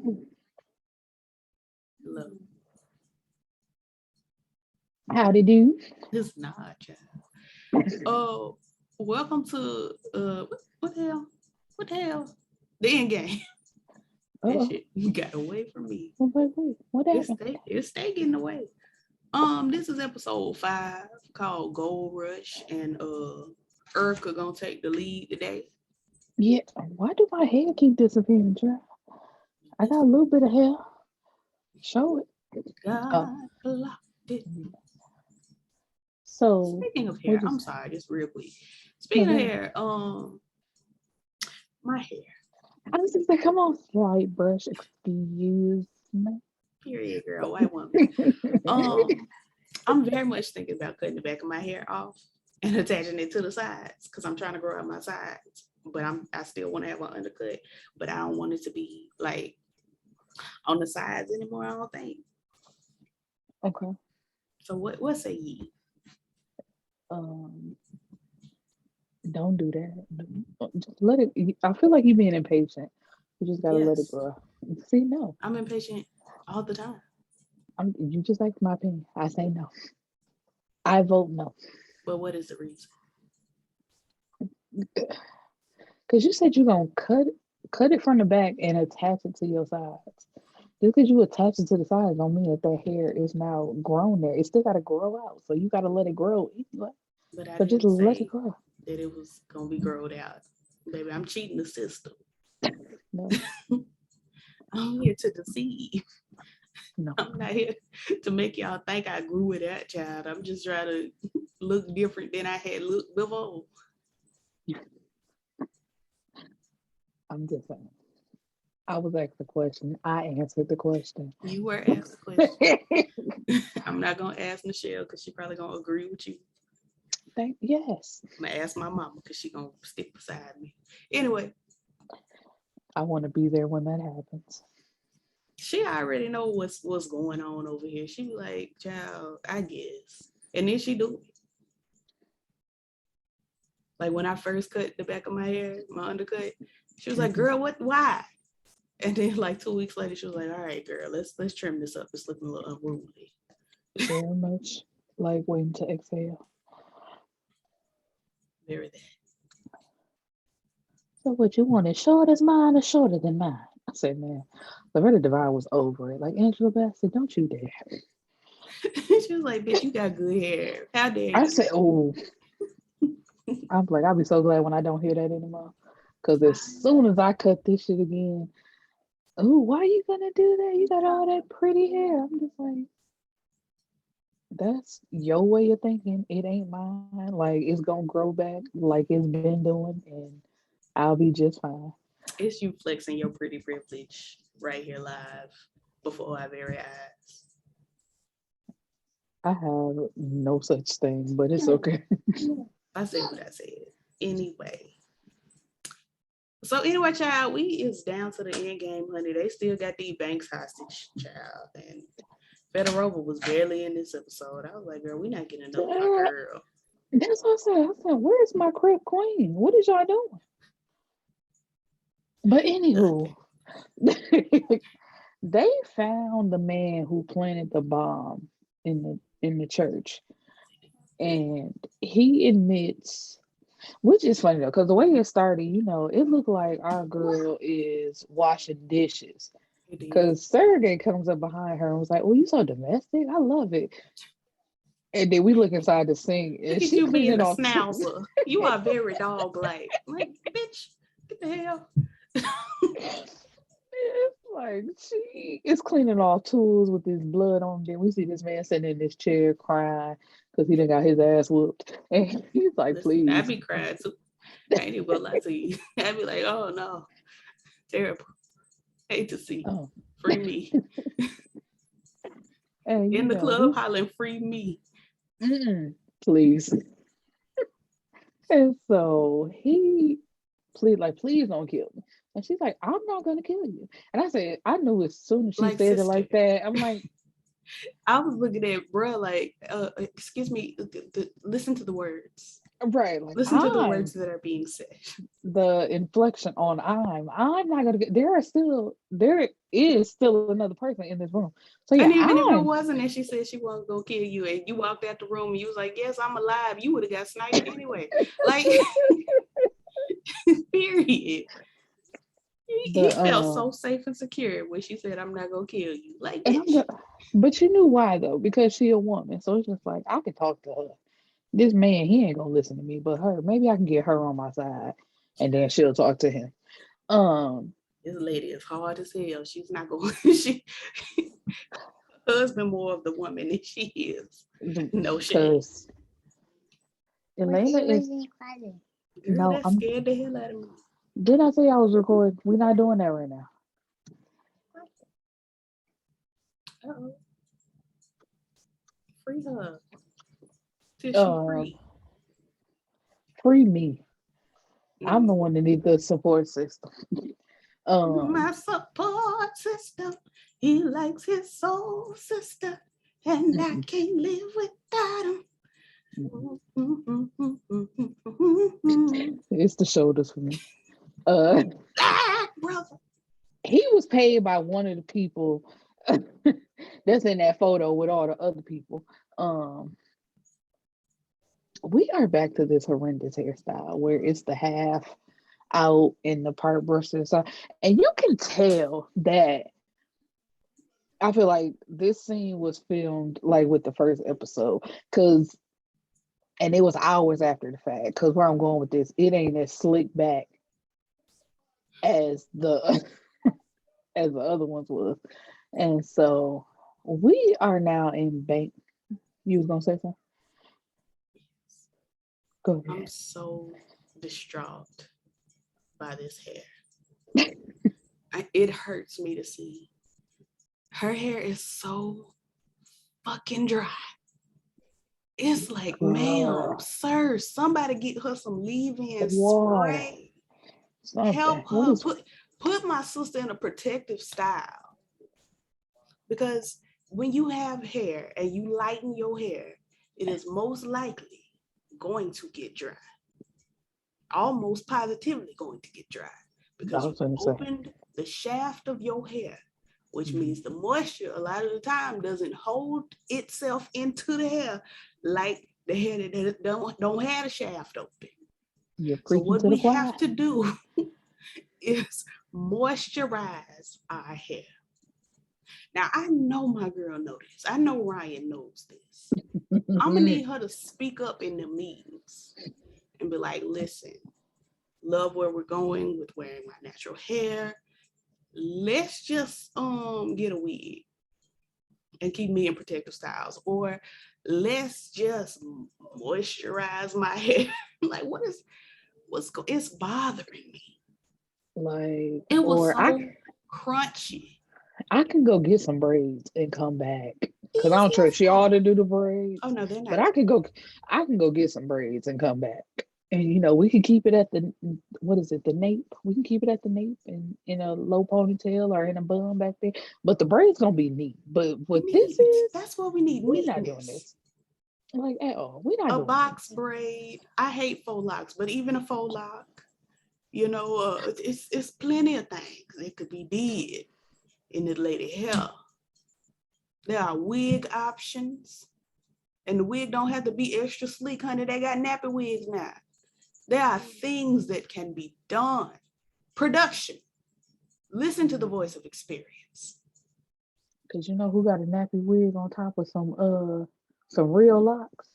Hello. Howdy do. This not child. Oh, welcome to what the hell? What the hell? The Endgame. That Oh, shit got away from me. wait. What happened? It stay getting away. This is episode 5 called Gold Rush, and Erica gonna take the lead today. Yeah, why do my hair keep disappearing, child? I got a little bit of hair. Show it. God blocked it. So, Speaking of hair, what I'm is sorry, just real quick. Speaking of hair, my hair. I was just like, come on, slight brush. Excuse me. Period, girl, white woman. I'm very much thinking about cutting the back of my hair off and attaching it to the sides because I'm trying to grow out my sides. But I still want to have an undercut, but I don't want it to be like on the sides anymore, I don't think. Okay. So what say ye? Um, don't do that. Just let it. I feel like you being impatient. You just gotta let it Yes, grow. See, no. I'm impatient all the time. You just like my opinion. I say no. I vote no. But what is the reason? Cause you said you're gonna cut it from the back and attach it to your sides. Just because you attach it to the sides don't mean that that hair is now grown there. It still gotta grow out. So you gotta let it grow anyway. But I So just didn't let it say grow. that it was gonna be growed out. Baby, I'm cheating the system. No, I'm here to deceive. no. I'm not here to make y'all think I grew with that child. I'm just trying to look different than I had looked before. I'm just saying. I was asked the question. I answered the question. You were asked the question. I'm not gonna ask Michelle because she probably gonna agree with you. Yes. I'm gonna ask my mama because she gonna stick beside me. Anyway, I want to be there when that happens. she already know what's going on over here. She be like, child, I guess. And then she do it. Like when I first cut the back of my hair, my undercut, she was like, girl, why? And then like 2 weeks later, she was like, all right, girl, let's trim this up. It's looking a little unruly. Very much like waiting to exhale. Very that. So what you want is short as mine or shorter than mine? I said, man, Loretta Devine was over it. Like Angela Bassett, don't you dare. She was like, bitch, you got good hair. How dare I you? said, oh, I'm like, I'll be so glad when I don't hear that anymore. Because as soon as I cut this shit again, oh, why are you gonna do that? You got all that pretty hair. I'm just like, that's your way of thinking. It ain't mine. Like it's gonna grow back like it's been doing, and I'll be just fine. It's you flexing your pretty privilege right here live before our very eyes. I have no such thing, but it's okay. I said what I said. Anyway, child, we is down to the end game, honey. They still got these banks hostage, child. And Fedorova was barely in this episode. I was like, girl, we not getting enough of my girl. That's what I said. I said, where's my crib queen? What is y'all doing? But anywho, they found the man who planted the bomb in the church, and he admits, which is funny though, because the way it started, it looked like our girl is washing dishes. Because Sergey comes up behind her and was like, "Oh, you so domestic? I love it." And then we look inside the sink, and Look at she you being cleaning a off. schnauzer. You are very dog-like. Like, bitch, get the hell. It's like she is cleaning all tools with this blood on. Then we see this man sitting in this chair crying because he done got his ass whooped, and he's like, Listen, I "Please." be crying too. I ain't even gonna lie to you. I be like, oh no, terrible. Hate to see. Oh, Free me. and In the club hollering, free me. please. And so he please don't kill me. And she's like, I'm not gonna kill you. And I said, I knew as soon as she Like, said it sister. like that, I'm like, I was looking at bruh like, excuse me, listen to the words. Right, like Listen to the words that are being said. the inflection on I'm not gonna get there is still another person in this room. So yeah, And even if it wasn't, and she said she wasn't gonna kill you, and you walked out the room and you was like, yes, I'm alive, you would have got sniped anyway. Like, period. He the felt so safe and secure when she said, I'm not gonna kill you. Like, and I'm bitch. just, but you knew why though, because she a woman. So it's just like I can talk to her. This man, he ain't gonna listen to me, but her, maybe I can get her on my side and then she'll talk to him. Um This lady is hard as hell. She's not going she husband more of the woman than she is. No shade. because Elena is Girl, no, that I'm scared the hell out of me. did I say I was recording? We're not doing that right now. Uh-oh. Free her. Till she Um free. free me. I'm the Mm. one that needs the support system. My support system. He likes his soul sister. And I can't live without him. It's the shoulders for me. Uh Ah, brother. he was paid by one of the people that's in that photo with all the other people. Um we are back to this horrendous hairstyle where it's the half out and the part brushed to the side. And you can tell that I feel like this scene was filmed like with the first episode. Cause and it was hours after the fact. Cause where I'm going with this, it ain't as slick back as the as the other ones was. And so we are now in bank. You was gonna say something? Go I'm ahead. so distraught by this hair. It hurts me to see. Her hair is so fucking dry. It's like, ma'am, Girl, sir, somebody get her some leave-in water, spray. something. Help What her. is Put my sister in a protective style. Because when you have hair and you lighten your hair, it is most likely going to get dry. Almost positively going to get dry. I Because you was gonna say? opened the shaft of your hair, which Mhm. means the moisture a lot of the time doesn't hold itself into the hair like the hair that don't have a shaft open. You're So preaching what to the we have choir. to do is moisturize our hair. Now I know my girl knows this. I know Ryan knows this. I'm gonna need her to speak up in the meetings and be like, listen, love where we're going with wearing my natural hair. Let's just get a wig and keep me in protective styles, or let's just moisturize my hair. Like, it's bothering me. Like, It was or so crunchy. I can go get some braids and come back because I don't Easy as trust y'all that. to do the braids. Oh no, they're But not. I can go get some braids and come back. And we can keep it at the what is it, the nape? We can keep it at the nape and in a low ponytail or in a bun back there. But the braid's gonna be neat. But what this Neat. is, That's what we need. we're not doing Neatness. this. Like at all. We're not A doing box this. braid. I hate faux locks, but even a faux lock, it's plenty of things that could be did in the lady hair. There are wig options, and the wig don't have to be extra sleek, honey. They got nappy wigs now. There are things that can be done. Production. Listen to the voice of experience. Cause you know who got a nappy wig on top of some real locks?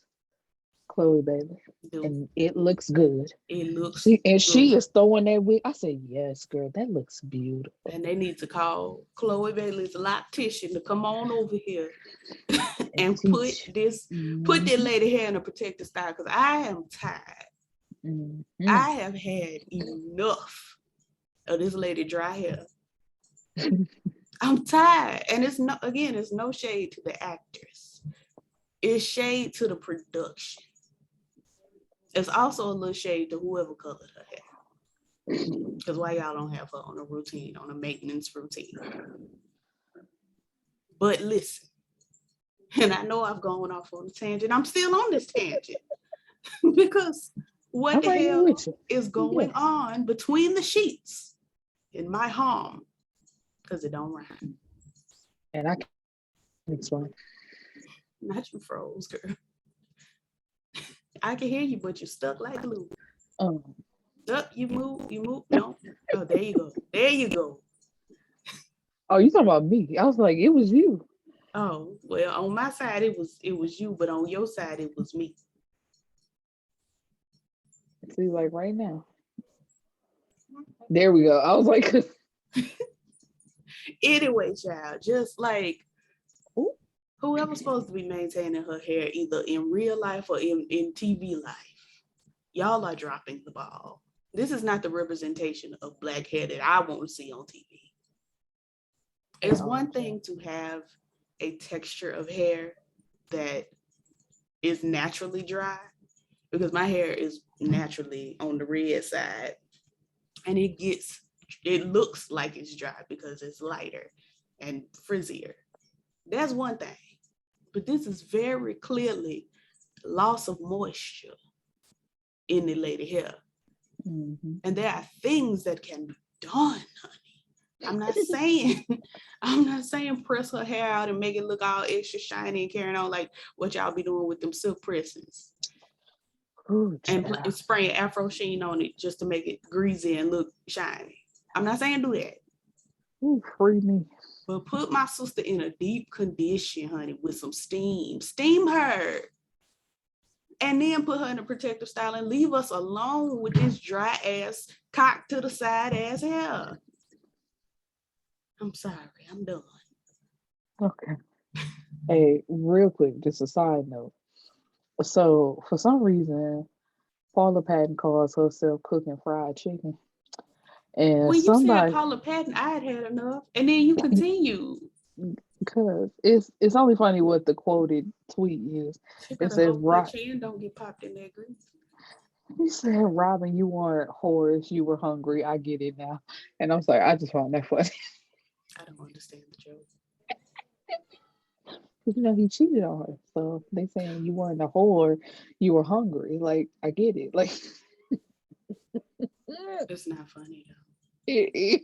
Chloe Bailey. Dude, And it looks good. it looks She good. is throwing that wig. I said, yes, girl, that looks beautiful. And they need to call Chloe Bailey's loctician to come on over here And and put teach. that Mm-hmm. lady hair in a protective style, because I am tired. Mm-hmm. I have had enough of this lady dry hair. I'm tired. And it's no shade to the actress. It's shade to the production. It's also a little shade to whoever colored her hair. Because why y'all don't have her on a maintenance routine? But listen, and I know I've gone off on a tangent. I'm still on this tangent. Because what I'm the right here hell with you. is going Yes. on between the sheets in my home? Because it don't rhyme. And I can't explain. Not you froze, girl. I can hear you, but you stuck like glue. Um, Up, you move. No. Oh, there you go. There you go. oh, you talking about me? I was like, it was you. Oh, well, on my side it was you, but on your side it was me. See, like right now. There we go. I was like, Anyway, child, just like ooh, whoever's supposed to be maintaining her hair either in real life or in TV life, y'all are dropping the ball. This is not the representation of black hair that I want to see on TV. It's one thing to have a texture of hair that is naturally dry, because my hair is naturally on the red side, and it looks like it's dry because it's lighter and frizzier. That's one thing. But this is very clearly loss of moisture in the lady hair. mm-hmm. And there are things that can be done, honey. I'm not saying press her hair out and make it look all extra shiny and carrying on like what y'all be doing with them silk presses. Ooh, And spraying Afro Sheen on it just to make it greasy and look shiny. I'm not saying do that. ooh, free me. But put my sister in a deep condition, honey, with some steam. Steam her. And then put her in a protective style and leave us alone with this dry ass, cocked to the side ass hair. I'm sorry, I'm done. Okay. Hey, real quick, just a side note. So for some reason, Paula Patton calls herself cooking fried chicken. And When you said somebody, Paula Patton, I had enough. And then you continue. because it's only funny what the quoted tweet is. She It better says, hope her "Rob," chin don't get popped in that grease. he said, "Robin, you weren't hoarse, you were hungry. I get it now." And I'm sorry, I just found that funny. I don't understand the joke. Because he cheated on her. So they saying you weren't a whore, you were hungry. Like, I get it. Like, It's not funny though. it,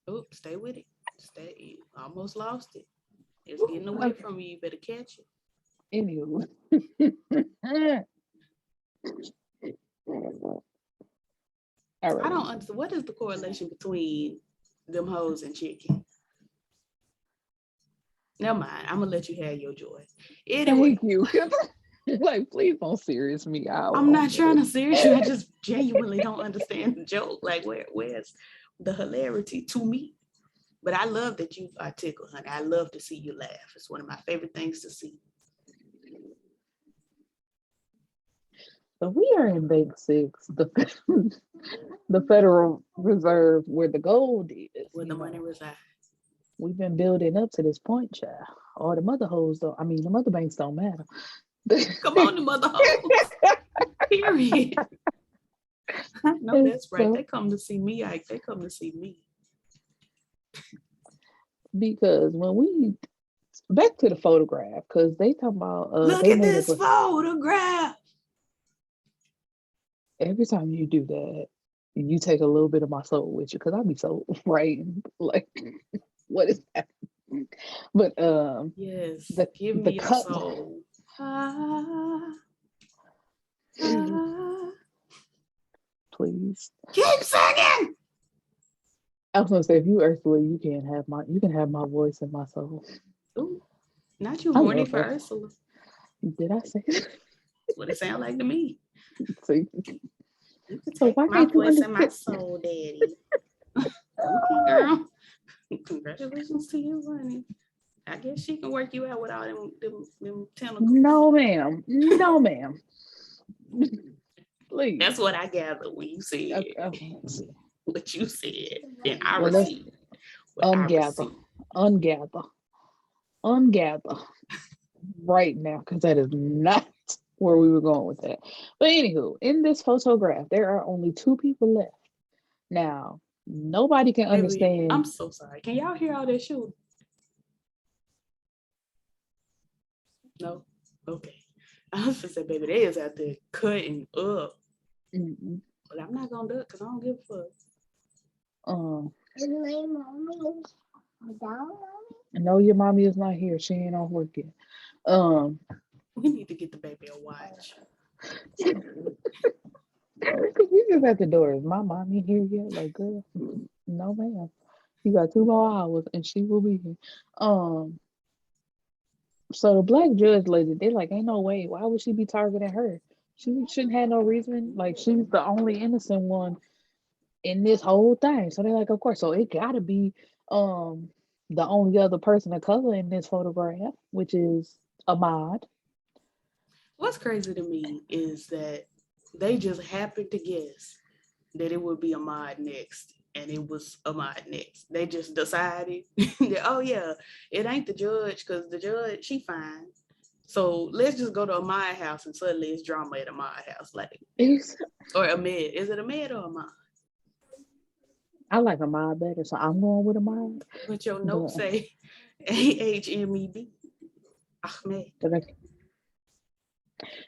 Oh, stay with it. Stay. You almost lost it. It's getting away okay. from you. You better catch it. Anywho. All I right. don't understand. What is the correlation between them hoes and chicken? Never mind. I'm gonna let you have your joy. Anyway, Thank you. Like, please don't serious me out I'm on not trying this. to serious you. I just genuinely don't understand the joke. Like, where's the hilarity to me? But I love that you are tickled, honey. I love to see you laugh. It's one of my favorite things to see. So we are in Bank Six, the Federal Reserve, where the gold is. Where the money resides. We've been building up to this point, child. All the mother hoes don't. I mean, the mother banks don't matter. Come on, the mother hoes. Period. No, that's right. They come to see me. They come to see me. Because when we back to the photograph, because they talking about Look they at made this photograph. every time you do that, you take a little bit of my soul with you, because I'll be so right. Like, what is that? But Yes, the give me the your cut. soul. Ah, ah. Please. Keep singing. I was gonna say, if you Ursula, you can have my voice and my soul. Ooh, not you I horny love for her. Ursula. Did I say it? That's what it sounds like to me. See? You can So take why my can't you voice and my understand? soul, daddy. Okay, girl. Congratulations to you, honey. I guess she can work you out with all them tentacles. No, ma'am. No, ma'am. Please. That's what I gathered when you said Okay, let's see. what you said. And I Well, let's received what I ungather, received. ungather, ungather right now, because that is not where we were going with that. But anywho, in this photograph, there are only two people left. Now, nobody can Baby, I'm understand. so sorry. Can y'all hear all that shooting? No? Okay. I was just say, baby, they is out there cutting up. Mm-mm. But I'm not gonna do it because I don't give a fuck. Is my mommy down? No, your mommy is not here. She ain't off work yet. We need to get the baby a watch. We just at the door. Is my mommy here yet? Like, girl, no, ma'am. You got 2 more hours, and she will be here. So the black judge lady, they like, ain't no way. Why would she be targeting her? She shouldn't have no reason. Like, she's the only innocent one in this whole thing. So they're like, of course. So it gotta be um the only other person of color in this photograph, which is Ahmad. What's crazy to me is that they just happened to guess that it would be Ahmad next, and it was Ahmad next. They just decided that, oh yeah, it ain't the judge because the judge, she fine. So let's just go to Ahmad's house and suddenly it's drama at Ahmad's house. Like, It's, or Ahmed. Is it Ahmed or Ahmad? I like Ahmad better, so I'm going with Ahmad. But your But, notes say Ahmed. Ahmed. but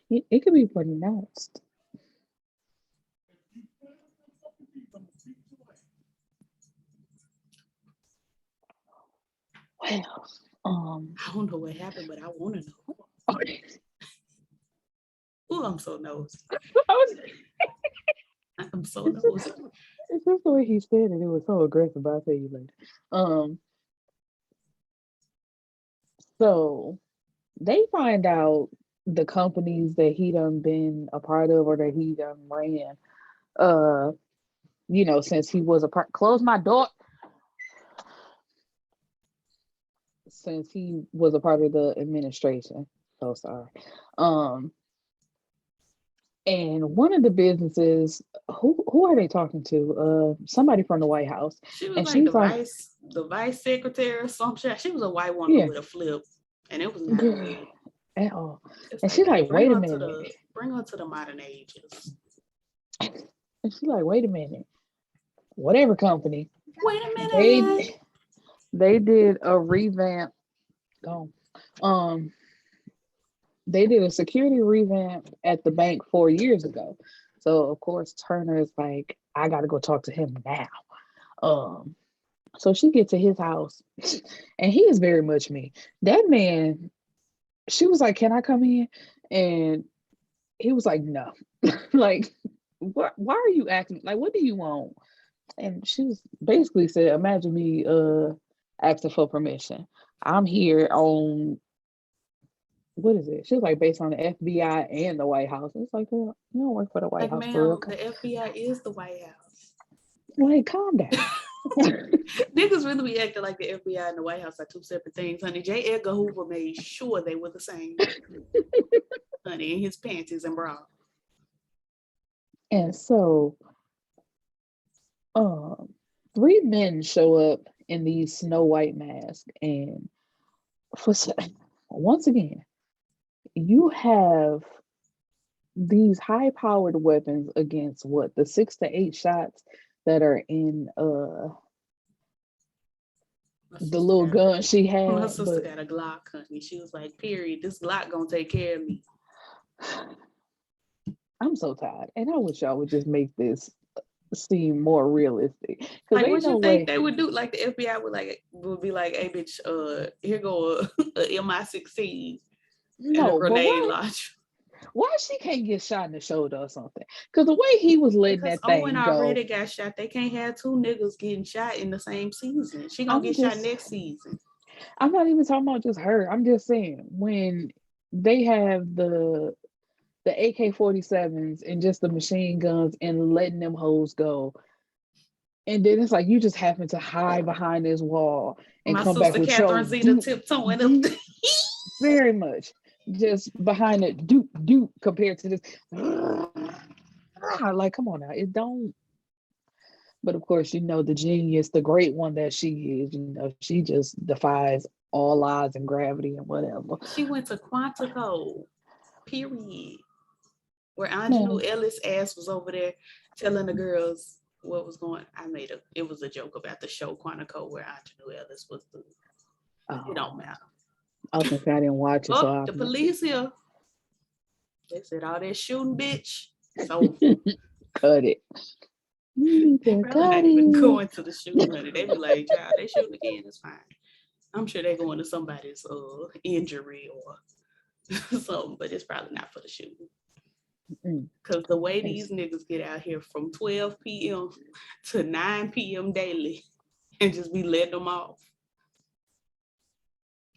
it could be pronounced. Well, I don't know what happened, but I want to know. Oh, I'm so nosy. I'm so nosy. It's just the way he said it. It was so aggressive. But I'll tell you later. So they find out the companies that he done been a part of or that he done ran. Uh, since he was a part. Close my door. Since he was a part of the administration. So sorry. Um, and one of the businesses, who are they talking to? Somebody from the White House. She was And like she's like, the vice secretary or some shit. She was a white woman yeah, with a flip, and it was not girl, good. at all. It's And like, she's hey, like, wait a minute. bring her to the modern ages. And she's like, wait a minute. Whatever company, Wait a minute. they they did a revamp. Oh, um, they did a security revamp at the bank 4 years ago. So of course Turner is like, I gotta go talk to him now. Um, so she gets to his house, and he is very much me. That man, she was like, "Can I come in?" And he was like, "No." Like, what? Why are you acting like? What do you want? And she was basically said, "Imagine me asking for permission. I'm here on what is it?" She was like, based on the FBI and the White House. It's like, girl, you don't work for the White Like, House for real. ma'am, the FBI is the White House. Like, calm down. Niggas really be acting like the FBI and the White House are two separate things, honey. J. Edgar Hoover made sure they were the same, honey, in his panties and bra. And so, um, 3 men show up in these Snow White masks, and for once again, you have these high-powered weapons against what the 6 to 8 shots that are in the little gun she My had. sister got a Glock, honey. She was like, period, this Glock gonna take care of me. I'm so tired, and I wish y'all would just make this seem more realistic. Because Like, ain't what no you think way. they would do? Like, the FBI would be like, hey, bitch, here go a MI16 and a No, but grenade why? launcher. Why she can't get shot in the shoulder or something? Because the way he was letting Because that Owen thing go, already got shot. They can't have two niggas getting shot in the same season. She gonna I'm get shot just, next season. I'm not even talking about just her. I'm just saying when they have the AK-47s and just the machine guns and letting them hoes go. And then it's like you just happen to hide behind this wall and My come back sister with your Catherine Zeta tiptoeing up. very much just behind it doop compared to this. Like, come on now, it don't. But of course, the genius, the great one that she is, she just defies all odds and gravity and whatever. She went to Quantico, period. Where Angelou Man, Ellis ass was over there telling the girls what was going. It was a joke about the show Quantico where Angelou Ellis was the. It don't matter. I was gonna say I didn't watch it, so Oh, I the missed it. police here. They said all that shooting, bitch. So Cut it. You need they to probably cut not even it. going to the shooting, honey. They be like, child, they shooting again, it's fine. I'm sure they're going to somebody's injury or something, but it's probably not for the shooting. Because the way these niggas get out here from 12 p.m. to 9 p.m. daily and just be letting them off.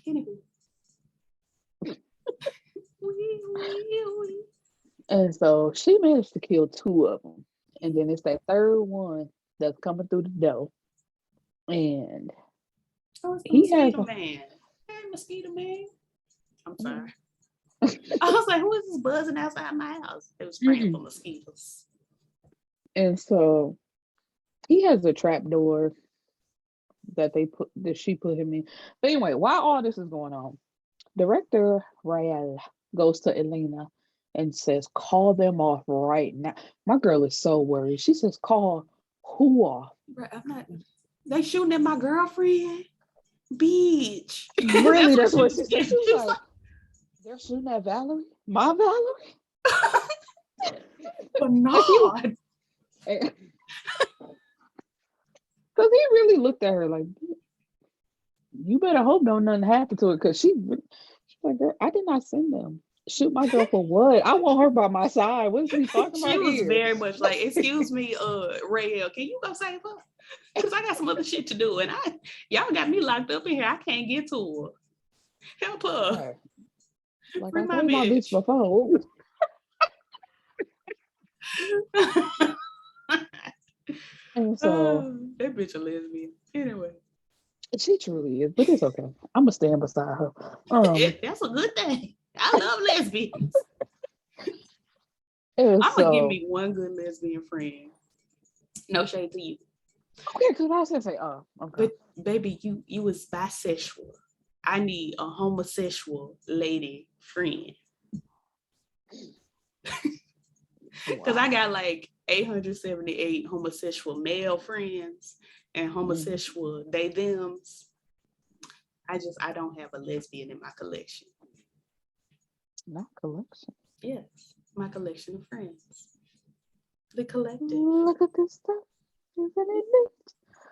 Anywho. And so she managed to kill 2 of them. And then it's that third one that's coming through the door. And Oh, it's the he has mosquito man. Hey, mosquito man. I'm sorry. I was like, who is this buzzing outside my house? It was spraying for mosquitoes. And so he has a trap door that she put him in. But anyway, while all this is going on, Director Rael goes to Elena and says, call them off right now. My girl is so worried. She says, call who off? Bro, I'm not. They shooting at my girlfriend, bitch. Really, that's what she said. She was like, they're shooting at Valerie? My Valerie? But not. Because he really looked at her like, you better hope don't nothing happen to it. Because she's like, girl, I did not send them. Shoot my girl for what? I want her by my side. What is we talking She about was here? very much like, excuse me, Rael, can you go save her? Because I got some other shit to do. And y'all got me locked up in here. I can't get to her. Help her. Right. Like Free I my told my bitch bitch. before. And so that bitch a lesbian. Anyway. she truly is, but it's okay. I'm gonna stand beside her. That's a good thing. I love lesbians. And I'm so gonna give me one good lesbian friend. No shade to you. okay, because I was gonna say, oh, okay. But baby, you was bisexual. I need a homosexual lady friend. Because I got like 878 homosexual male friends and homosexual they thems. I don't have a lesbian in my collection. Not collection. Yes, my collection of friends. The collective. Look at this stuff. Isn't it neat?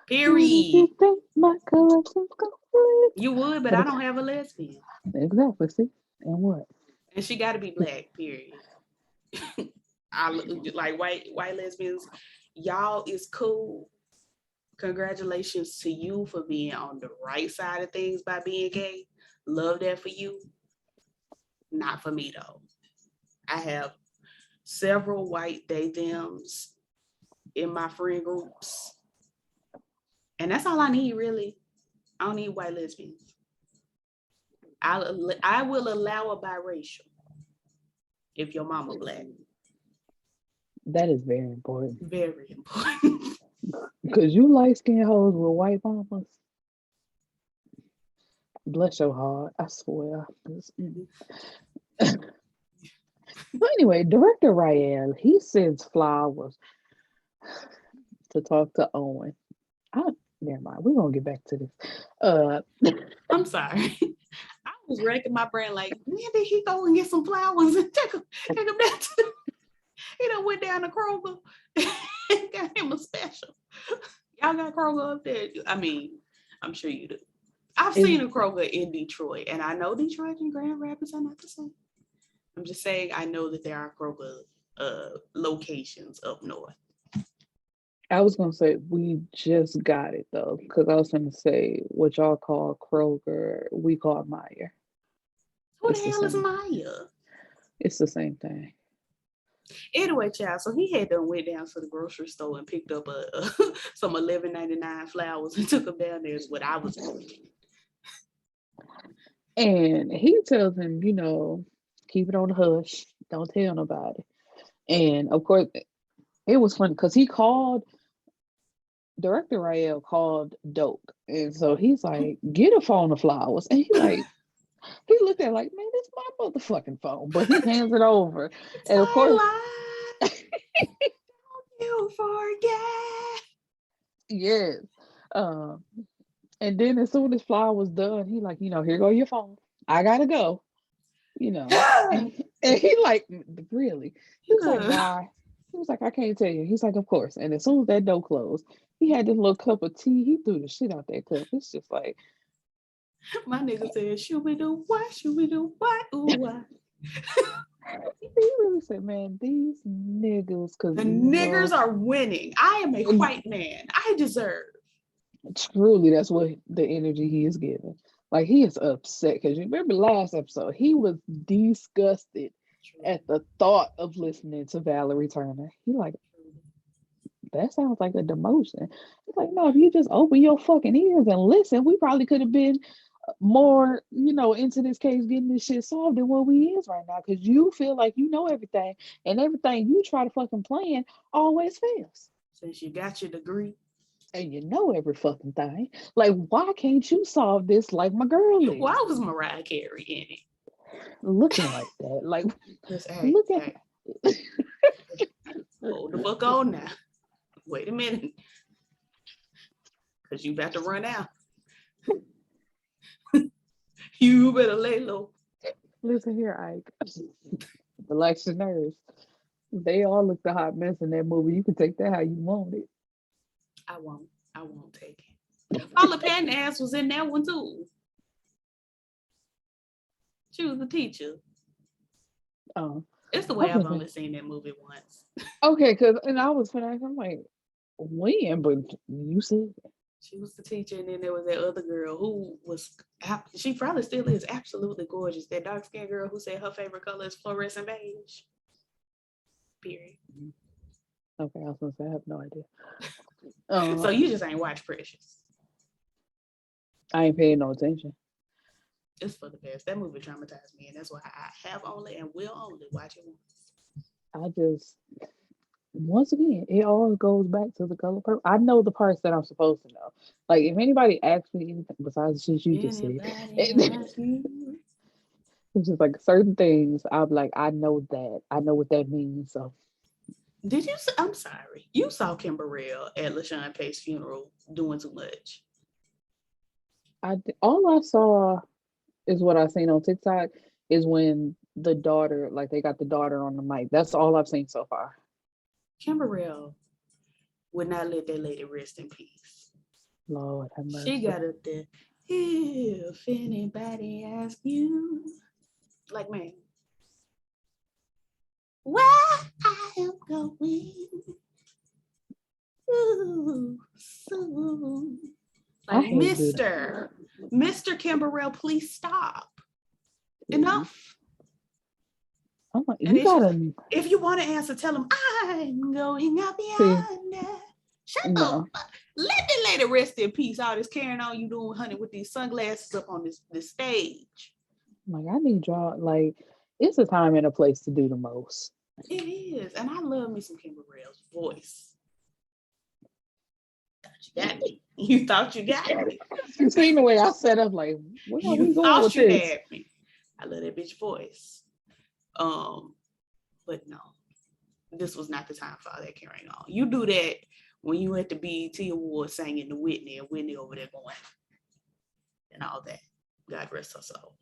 Period. You think my collection's complete? You would, but I don't have a lesbian. Exactly. See? And what? And she got to be black. Period. I like white lesbians. Y'all is cool. Congratulations to you for being on the right side of things by being gay. Love that for you. Not for me though. I have several white they thems in my friend groups. And that's all I need really. I don't need white lesbians. I will allow a biracial if your mama black. That is very important. Very important. Because you light skinned hoes with white mamas. Bless your heart, I swear. But anyway, Director Rael, he sends flowers to talk to Owen. Never mind. We're gonna get back to this. I'm sorry. I was racking my brain like, when did he go and get some flowers and take him down to he done went down to Kroger and got him a special. Y'all got Kroger up there? I mean, I'm sure you do. I've seen a Kroger in Detroit, and I know Detroit and Grand Rapids are not the same. I'm just saying I know that there are Kroger locations up north. I was gonna say we just got it though, because I was gonna say what y'all call Kroger, we call Meyer. Who the hell is Maya? It's the same thing. Anyway, child, so he had done went down to the grocery store and picked up some $11.99 flowers and took them down there is what I was doing. And he tells him, keep it on the hush. Don't tell nobody. And of course, it was funny because Director Rael called Doak. And so he's like, get a phone of flowers. And he looked at it like, man, it's my motherfucking phone. But he hands it over. And of course, you forget. Yes. And then as soon as Flower was done, he like, here go your phone. I gotta go. you know. And he like, really? He was like, why? He was like, I can't tell you. He's like, of course. And as soon as that door closed, he had this little cup of tea. He threw the shit out that cup. It's just like, My nigga said, should we do what? Should we do what? Ooh, what? he really said, man, these niggas, because The niggers are winning. I am a white man. I deserve. truly, that's what the energy he is giving. Like, he is upset because you remember last episode, he was disgusted at the thought of listening to Valerie Turner. He like, that sounds like a demotion. He's like, no, if you just open your fucking ears and listen, we probably could have been more, into this case, getting this shit solved than what we is right now. Because you feel like you know everything, and everything you try to fucking plan always fails. Since you got your degree. And you know every fucking thing. Like, why can't you solve this like my girl is? Why was Mariah Carey in it? Looking like that. Like, hey, look at hold the fuck on now. Wait a minute. Because you about to run out. You better lay low. Listen here, Ike. Relax your nerves. They all look the hot mess in that movie. You can take that how you want it. I won't take it. Paula Patton ass was in that one too. She was the teacher. Oh. It's the way I've only seen that movie once. Okay, and I was finna, I'm like, when? But you said she was the teacher, and then there was that other girl who was, she probably still is absolutely gorgeous. That dark-skinned girl who said her favorite color is fluorescent beige. Period. Okay, I was gonna say I have no idea. So you just ain't watch Precious. I ain't paying no attention. It's for the best. That movie traumatized me, and that's why I have only and will only watch it once. Once again, it all goes back to the color purple. I know the parts that I'm supposed to know. Like, if anybody asks me anything besides the shit you just said, it's just like certain things. I'm like, I know that. I know what that means. So, did you? I'm sorry. You saw Kim Burrell at LaShawn Pace's funeral doing too much. All I saw is what I seen on TikTok is when the daughter, like they got the daughter on the mic. That's all I've seen so far. Kim Burrell would not let that lady rest in peace. Lord have mercy. She got up there. If anybody asks you, like, man, where I am going, ooh, so, like, Mr. Kim Burrell, please stop. Enough. I'm like, you gotta. If you want to answer, tell him I'm going out beyond that. Shut up. Let the lady rest in peace. All this carrying on you doing, honey, with these sunglasses up on this stage. Like, I need y'all. Like, it's a time and a place to do the most. It is, and I love me some Kim Burrell's voice. You got me. You thought you got me. You seen the way I set up, like, where are we going with this? Had me. I love that bitch voice. But no, this was not the time for all that carrying on. You do that when you at the BET Awards singing to Whitney and Whitney over there going and all that. God rest her soul.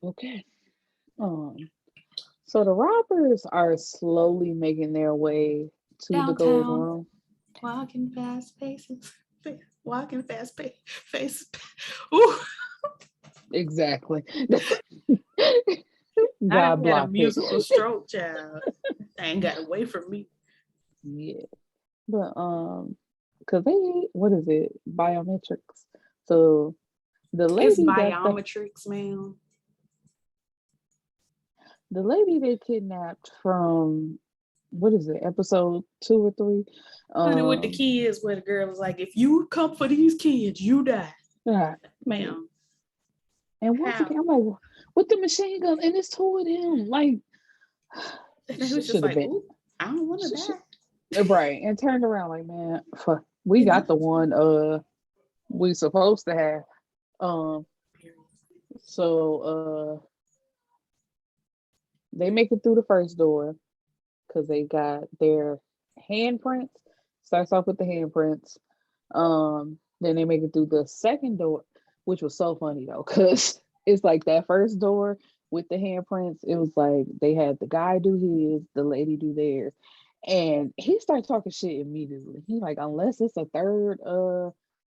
Okay. So the robbers are slowly making their way to downtown, the gold room. Walking fast paces. Walking fast faces. Ooh. Exactly. God block a musical stroke, child. They ain't got away from me. Yeah. But because they, what is it? Biometrics. So the lady, it's biometrics, ma'am. The lady they kidnapped from, what is it, episode 2 or 3? Honey, with the kids, where the girl was like, if you come for these kids, you die. Ma'am. And once again, I'm like, with the machine gun, and it's 2 of them. Like, they was just like, ooh, I don't want to die. Right. And turned around like, man, fuck, we got the one we supposed to have. So they make it through the first door because they got their handprints. Starts off with the handprints. Then they make it through the second door, which was so funny though, because it's like that first door with the handprints, it was like they had the guy do his, the lady do theirs. And he started talking shit immediately. He like, unless it's a third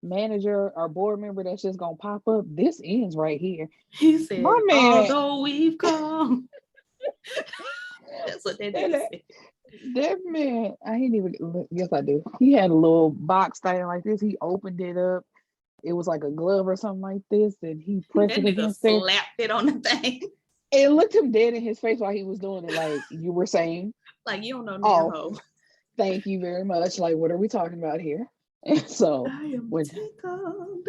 manager or board member that's just gonna pop up, this ends right here. He My said, man, although we've come. That's what that nigga that, said. that man, I ain't even look, yes I do. He had a little box thing like this. He opened it up. It was like a glove or something like this, and he pressed That it nigga against there. slapped it on the thing. It looked him dead in his face while he was doing it, like you were saying. Like, you don't know now, Oh, ho. thank you very much. Like, what are we talking about here? And so I am when tickled.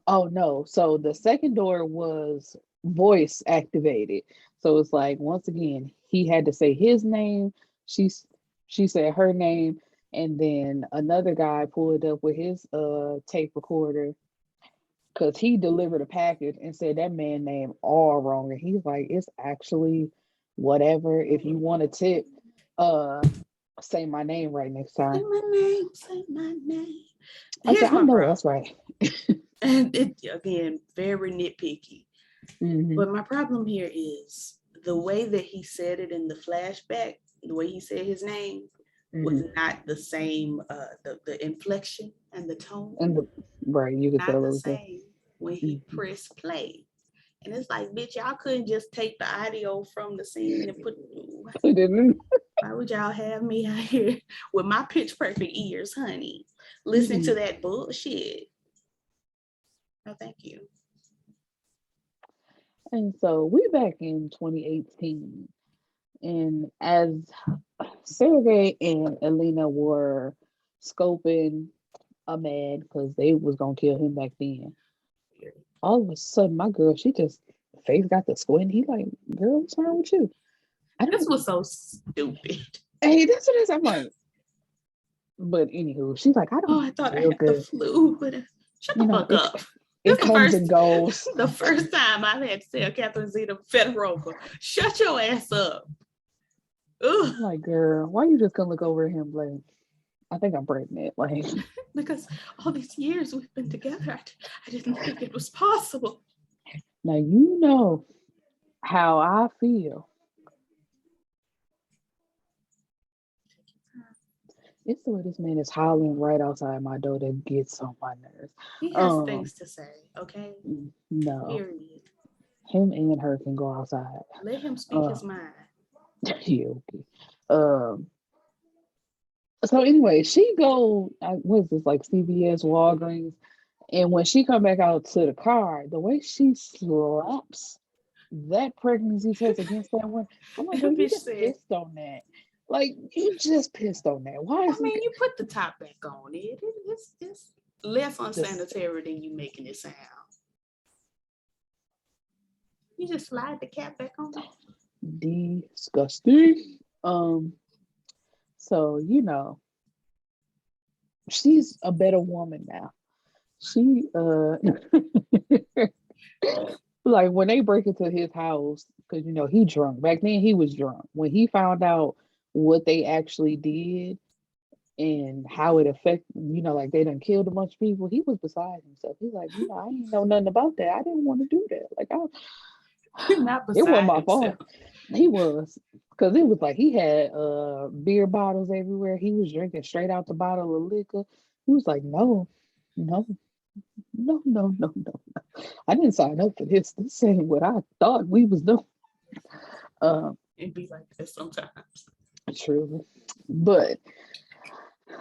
oh no. So the second door was voice activated. So it's like once again, he had to say his name. She's she said her name, and then another guy pulled up with his tape recorder because he delivered a package and said that man name all wrong. And he's like, it's actually whatever. If you want a tip, uh say my name right next Say time. my name, say my name. I Here's said, I my know problem. that's right. And it, again, very nitpicky. Mm-hmm. But my problem here is the way that he said it in the flashback, the way he said his name was not the same, the inflection and the tone, And the right, you could not tell it the was same when he pressed play. And it's like, bitch, y'all couldn't just take the audio from the scene and put, why would y'all have me out here with my pitch perfect ears, honey? Listen to that bullshit. No, thank you. And so we back in 2018, and as Sergey and Elena were scoping a man because they was gonna kill him back then, all of a sudden my girl, she just face got the squint. He like, girl, what's wrong with you? I This don't. was so stupid. Hey, that's what it is. I'm like, but anywho, she's like, I Oh, don't I thought I feel had the good. flu, but shut You the know, fuck up. This it is the comes first, and goes. the first time I've had to tell Catherine Zeta Fedorova, shut your ass up. Ugh. I'm like, girl, why you just gonna look over at him like, I think I'm pregnant. Like, Because all these years we've been together, I didn't think it was possible. now you know how I feel. It's the way this man is howling right outside my door that gets on my nerves. He has Um, things to say, okay? no, Period. him and her can go outside. Let him speak Uh, his mind. yeah, okay. Um, so anyway, she go. What is this like CVS, Walgreens? And when she come back out to the car, the way she slaps that pregnancy test against that one, I'm like, girl, That you bitch just said, pissed on that. Like, you just pissed on that. Why I is it mean, you put the top back on it. It's less this unsanitary than you making it sound. You just slide the cap back on. disgusting? So she's a better woman now. She like when they break into his house, because he drunk. Back then he was drunk. When he found out what they actually did and how it affected, like they done killed a bunch of people, he was beside himself. He's like, I didn't know nothing about that. I didn't want to do that. Like Not it wasn't beside my himself. fault. He was, because it was like he had beer bottles everywhere. He was drinking straight out the bottle of liquor. He was like, no, no, no, no, no, no. I didn't sign up for this. This ain't what I thought we was doing. It'd be like that sometimes. Truly. But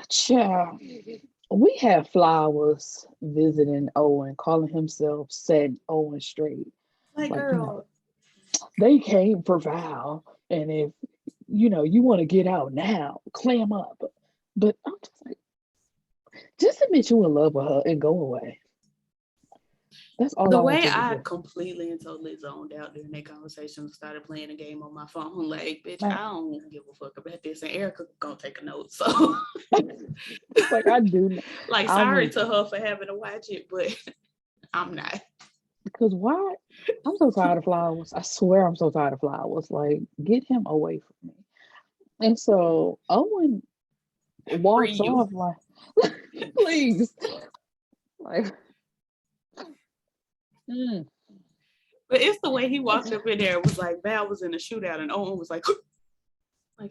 child, we have Flowers visiting Owen, calling himself setting Owen straight. Like, Like, girl, they came for Val. And if you want to get out now, clam up. But I'm just like, just admit you in love with her and go away. That's all the I want way you to I do. completely and totally zoned out during that conversation, started playing a game on my phone. Like, bitch, Man, I don't give a fuck about this. And Erica gonna take a note. So, it's like I do. like, sorry I'm to her for having to watch it, but I'm not. because why? I'm so tired of Flowers. I swear I'm so tired of Flowers. Like, get him away from me. And so Owen Free walks you. off like, please. Like, mm. But it's the way he walked up in there. It was like Val was in a shootout, and Owen was like,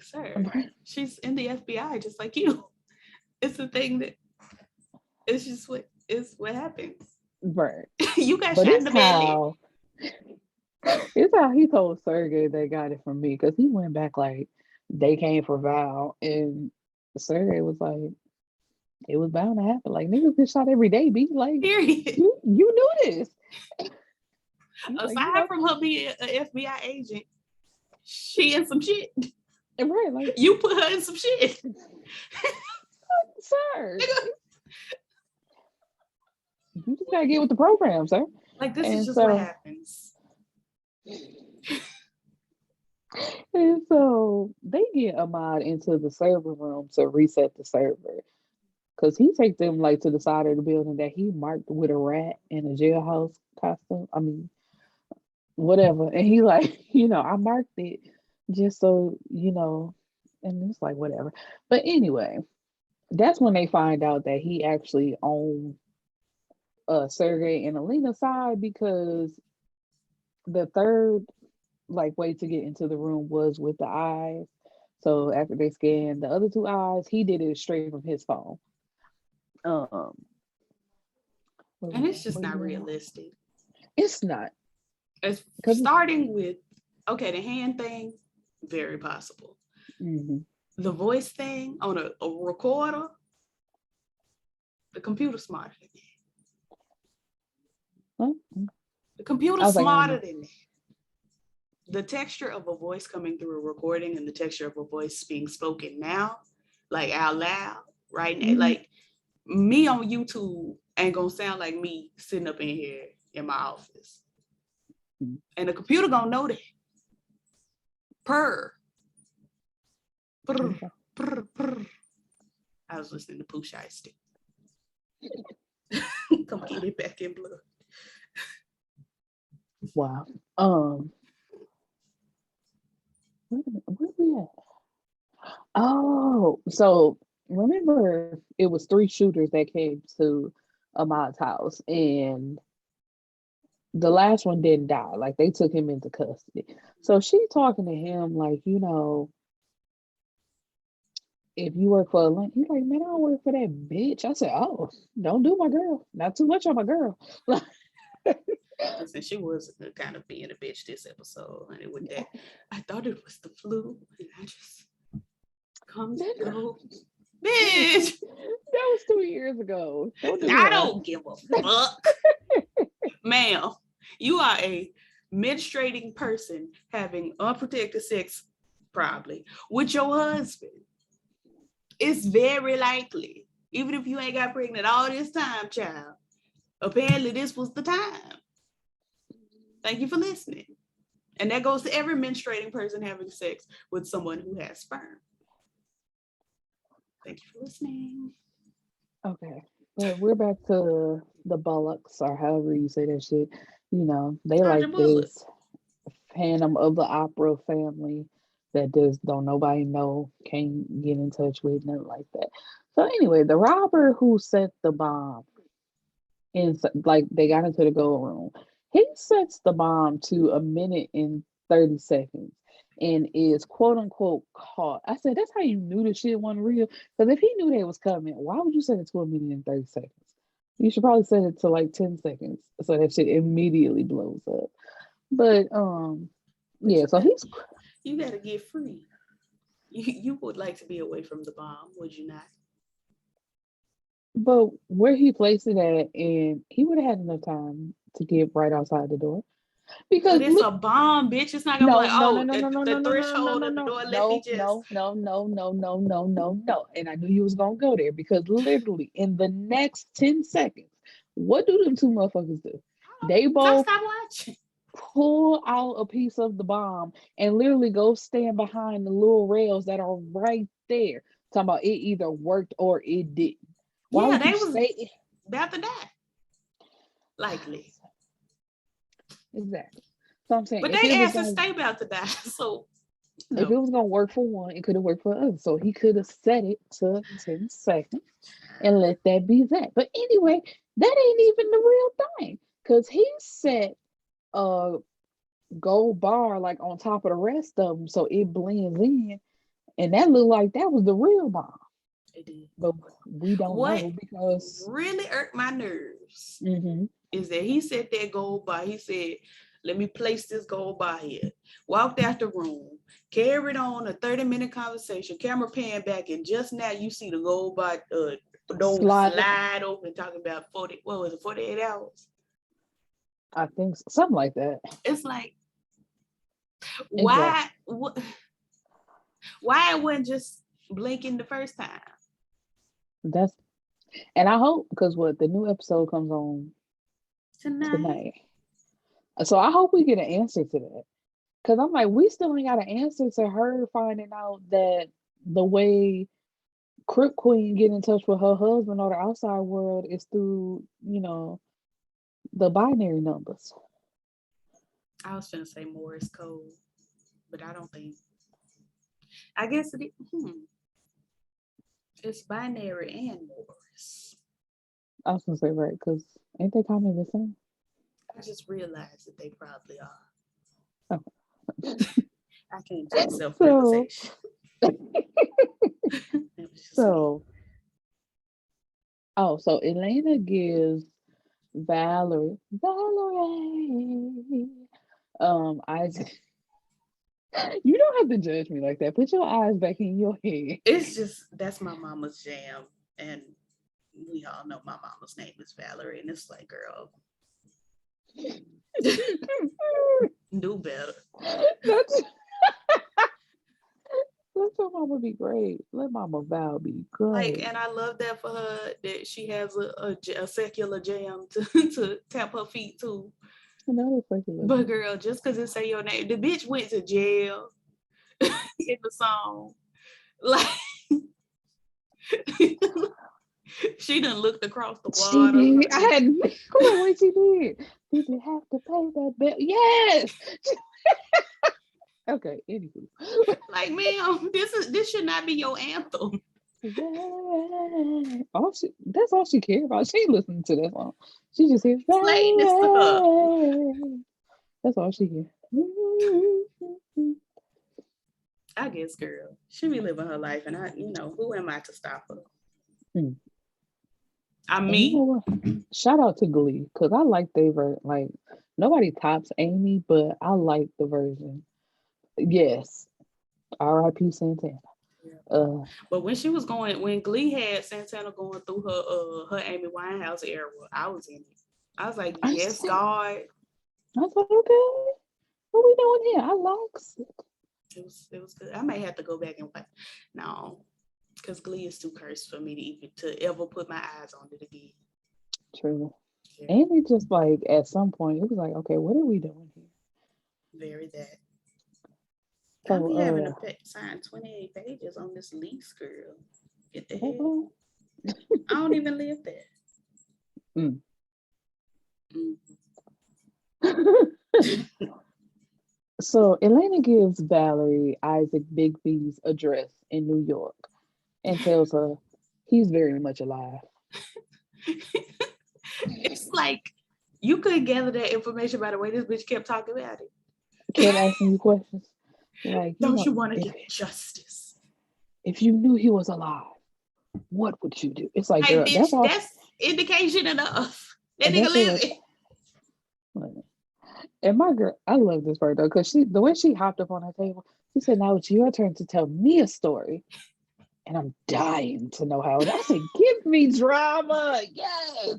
sir, she's in the FBI just like you. It's the thing that it's just what happens. Right. You got But shot in the belly. It's how he told Sergey they got it from me because he went back like they came for Val and Sergey was like, it was bound to happen. Like niggas get shot every day, be like Period. you knew this. Aside from her being an FBI agent, she in some shit. Right, like you put her in some shit. Sir. You just gotta get with the program, sir. Like this is just what happens. And so they get Ahmad into the server room to reset the server. Cause he takes them like to the side of the building that he marked with a rat in a jailhouse costume. I mean, whatever. And he like, I marked it just so, and it's like whatever. But anyway, that's when they find out that he actually owned Sergey and Alina's side because the third way to get into the room was with the eyes. So after they scanned the other two eyes, he did it straight from his phone. And it's just not realistic. It's not. It's starting with the hand thing, very possible. Mm-hmm. The voice thing on a recorder, the computer's smarter than that. Mm-hmm. The computer's smarter than that. The texture of a voice coming through a recording and the texture of a voice being spoken now, like out loud, right now, like me on YouTube ain't gonna sound like me sitting up in here in my office. And the computer gonna know that. Purr. Purr. Purr. Purr. I was listening to Pooh Shiesty. Come get it back in blood. Wow. Wait a minute, where we at? Oh, so remember it was 3 shooters that came to Ahmad's house and the last one didn't die. Like they took him into custody. So she talking to him like, if you work for a link, he's like, man, I don't work for that bitch. I said, oh, don't do my girl. Not too much on my girl. Listen, she was kind of being a bitch this episode, honey, with that. I thought it was the flu, and I just comes and goes. Bitch! That was 2 years ago. I don't give a fuck. Ma'am, you are a menstruating person having unprotected sex, probably, with your husband. It's very likely, even if you ain't got pregnant all this time, child, apparently this was the time. Thank you for listening. And that goes to every menstruating person having sex with someone who has sperm. Thank you for listening. Okay. But we're back to the Bullocks or however you say that shit. They like this Phantom of the Opera family that just don't nobody know, can't get in touch with, nothing like that. So anyway, the robber who set the bomb they got into the gold room. He sets the bomb to 1 minute and 30 seconds and is quote unquote caught. I said, that's how you knew the shit wasn't real. Because if he knew they was coming, why would you set it to 1 minute and 30 seconds? You should probably set it to like 10 seconds so that shit immediately blows up. But yeah, so you gotta get free. You would like to be away from the bomb, would you not? But where he placed it at, and he would have had enough time to get right outside the door. Because it's a bomb, bitch. It's not gonna be like, the threshold of the door. No. And I knew you was gonna go there because literally in the next 10 seconds, what do them 2 motherfuckers do? They both stop watching. Pull out a piece of the bomb and literally go stand behind the little rails that are right there. Talking about it either worked or it didn't. Why they was about to die. Likely. Exactly. So I'm saying, but they asses stay about to die. So if it was gonna work for one, it could have worked for the other. So he could have set it to 10 seconds and let that be that. But anyway, that ain't even the real thing. Because he set gold bar like on top of the rest of them, so it blends in, and that looked like that was the real bomb. It did. But we don't What know because really irked my nerves mhm, is that he said that gold bar. He said, "Let me place this gold bar here." Walked out the room, carried on a 30-minute conversation. Camera pan back, and just now you see the gold bar door slide. slide open. Talking about 40. What was it? 48 hours. I think something like that. It's like It's like why? Why it wasn't just blinking the first time? that's, and I hope because what the new episode comes on Tonight. tonight, so I hope we get an answer to that. Because I'm like, we still ain't got an answer to her finding out that the way Crip Queen get in touch with her husband or the outside world is through, the binary numbers. I was gonna say Morse code, but I don't think. I guess it's binary and Morse. I was gonna say right, because ain't they kind of the same? I just realized that they probably are. Oh. I can't do So, self-realization. so, so Elena gives Valerie, Isaac. You don't have to judge me like that. Put your eyes back in your head. It's just that's my mama's jam, and we all know my mama's name is Valerie, and it's like, girl, do better. Let your mama be great. Let Mama Val be great. Like, and I love that for her that she has a secular jam to to tap her feet to. But girl, just because it say your name, the bitch went to jail in the song. Like she done looked across the water. She did. I had what she did. Did you have to pay that bill? Yes. Okay, anywho. Like, ma'am, this should not be your anthem. Yeah. That's all she cared about. She ain't listening to that song. She just hears Slay this to her. That's all she hears. I guess, girl, she be living her life, and who am I to stop her? I'm And me. you know what? Shout out to Glee, because I like their version. Like, nobody tops Amy, but I like the version. Yes. R.I.P. Santana. But when Glee had Santana going through her Amy Winehouse era, I was in it. I was like, yes, God. I was like, okay, what we doing here? I like it. It was good. I may have to go back and watch. No, because Glee is too cursed for me to ever put my eyes on it again. True. Yeah. And it just like at some point it was like, okay, what are we doing here? Very that. So, I'm having to sign 28 pages on this lease, girl. Get the hell. I don't even live there. So Elena gives Valerie Isaac Big B's address in New York and tells her he's very much alive. It's like you could gather that information by the way this bitch kept talking about it. Kept asking you questions. Like, don't you want to get justice? If you knew he was alive, what would you do? It's like, girl, bitch, that's indication enough. That nigga living. And my girl, I love this part though, because the way she hopped up on her table, she said, now it's your turn to tell me a story. And I'm dying to know how. I said, give me drama. Yes.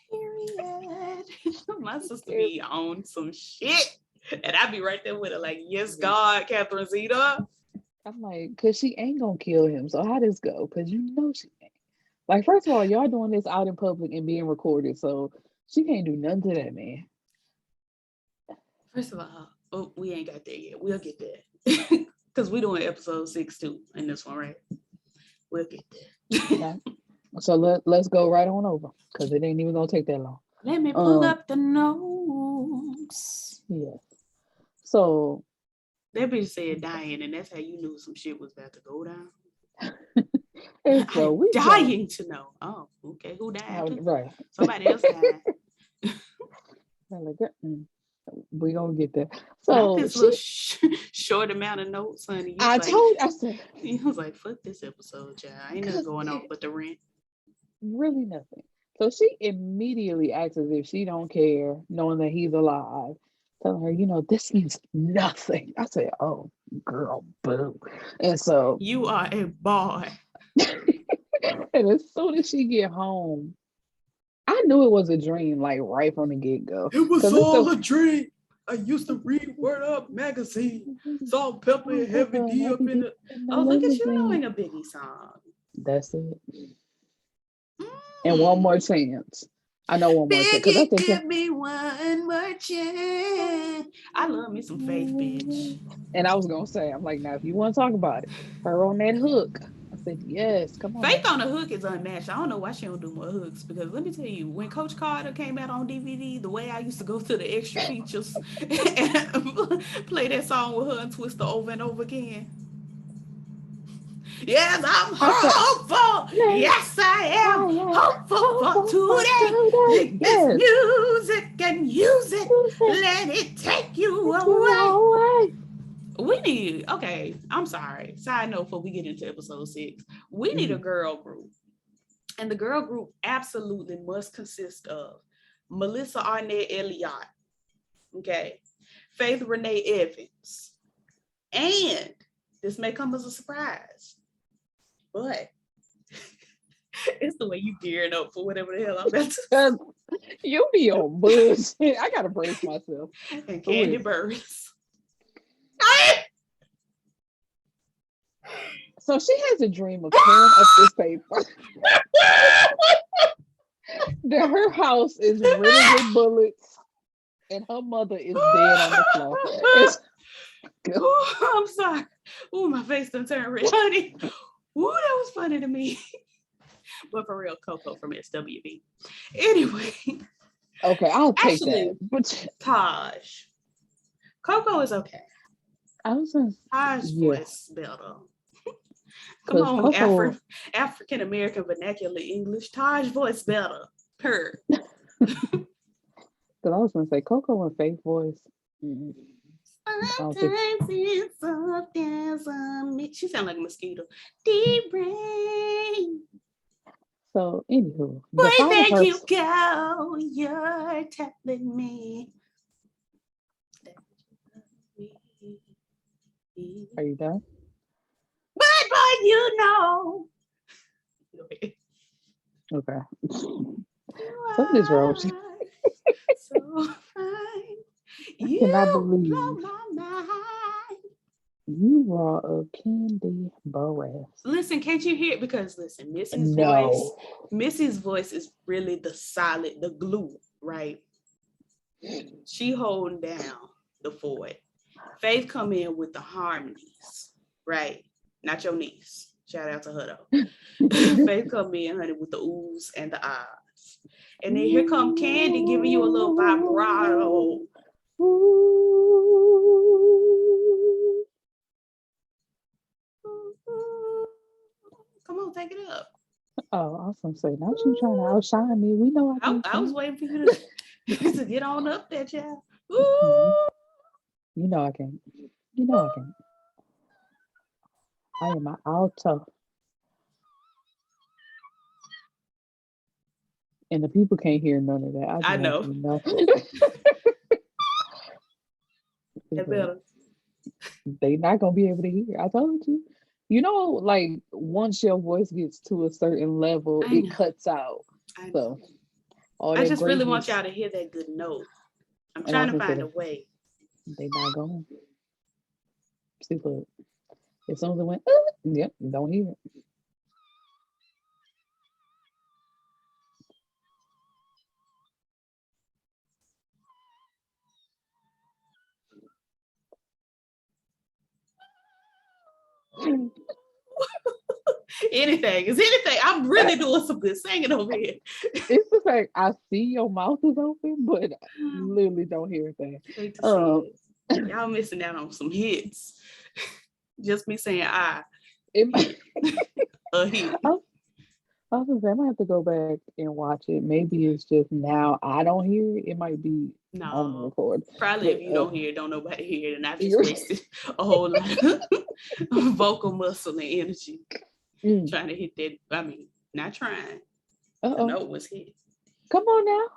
Period. My sister be on some shit. And I be right there with her, like, yes, God, Catherine Zeta. I'm like, because she ain't going to kill him. So how does this go? Because you know she ain't. Like, first of all, y'all doing this out in public and being recorded. So she can't do nothing to that man. First of all, we ain't got there yet. We'll get there. Because we're doing episode 6 too in this one, right? We'll get there. Okay. So let's go right on over, because it ain't even going to take that long. Let me pull up the notes. Yeah. So that bitch said dying, and that's how you knew some shit was about to go down. And so I'm dying to know. Oh, okay. Who died? Right. Somebody else died. We gonna get there. Not So this little short amount of notes, honey. I said, You was like, fuck this episode, child. Ain't nothing going on but the rent. really nothing. So she immediately acts as if she don't care, knowing that he's alive. Telling her, this means nothing. I said, oh, girl, boo. And so, You are a boy. and as soon as she get home, I knew it was a dream, like right from the get go. It was all a dream. I used to read Word Up magazine. Salt, pepper, and heavy D up in the. Oh, look at you knowing a Biggie song. That's it. And one more chance. I know one more chance. Biggie, give me one more chance. I love me some Faith, bitch. And I was gonna say, I'm like, now if you want to talk about it, her on that hook. I said, yes, come on. Faith on the hook is unmatched. I don't know why she don't do more hooks, because let me tell you, when Coach Carter came out on DVD, the way I used to go to the extra features and play that song with her and Twister over and over again. Yes, I'm hopeful. Yes, I am hopeful for today. This music and use it. Let it take you away. We need, okay, I'm sorry. Side note before we get into episode 6. We need a girl group. And the girl group absolutely must consist of Melissa Arnett Elliott, okay, Faith Renee Evans, and this may come as a surprise, but it's the way you gearing up for whatever the hell I'm about to. You be on bullshit. I gotta brace myself. And Candy Burris. So she has a dream of tearing up this paper. That her house is riddled with bullets and her mother is dead on the floor. Ooh, I'm sorry. Ooh, my face done turned red, honey. Ooh, that was funny to me. But for real, Coco from SWV. Anyway. Okay, I'll take that. But Taj. Coco is okay. Taj voice better. Come on, Coco... African American vernacular English. Taj voice better. Her. Because I was gonna say Coco and Faith voice. Sometimes it's soft as she sounds like a mosquito. Deep rain. So anywho, boy, there you go. You're telling me. Are you done? But boy, you know. Okay. Something's wrong. So fine. You cannot believe blow my mind. You raw of Candy Burris. Listen, can't you hear it? Because listen, Missy's voice is really the glue, right? She holding down the fort. Faith come in with the harmonies, right? Not your niece. Shout out to her though. Faith come in, honey, with the oohs and the ahs. And then here come Candy giving you a little vibrato. Come on, take it up. Oh, I was gonna say, not you trying to outshine me. We know I was waiting for you to get on up there, child. Ooh. You know I can't. You know I can't. I am an alto. And the people can't hear none of that. I know. They not gonna be able to hear. I told you. You know, like once your voice gets to a certain level, it cuts out. So I just really want y'all to hear that good note. I'm trying to find a way. They not going. See, look. As soon as it went, yep, don't hear it. Anything. I'm really doing some good singing over here. It's the fact I see your mouth is open, but I literally don't hear anything. Y'all missing out on some hits. Just me saying a hit. I was gonna say I might have to go back and watch it. Maybe it's just now I don't hear it. It might be on the No, record. probably if But you don't hear it, don't nobody hear it. And I've just you're wasted a whole lot of vocal muscle and energy mm, trying to hit that. I mean, not trying. The uh-oh. note was hit. Come on now.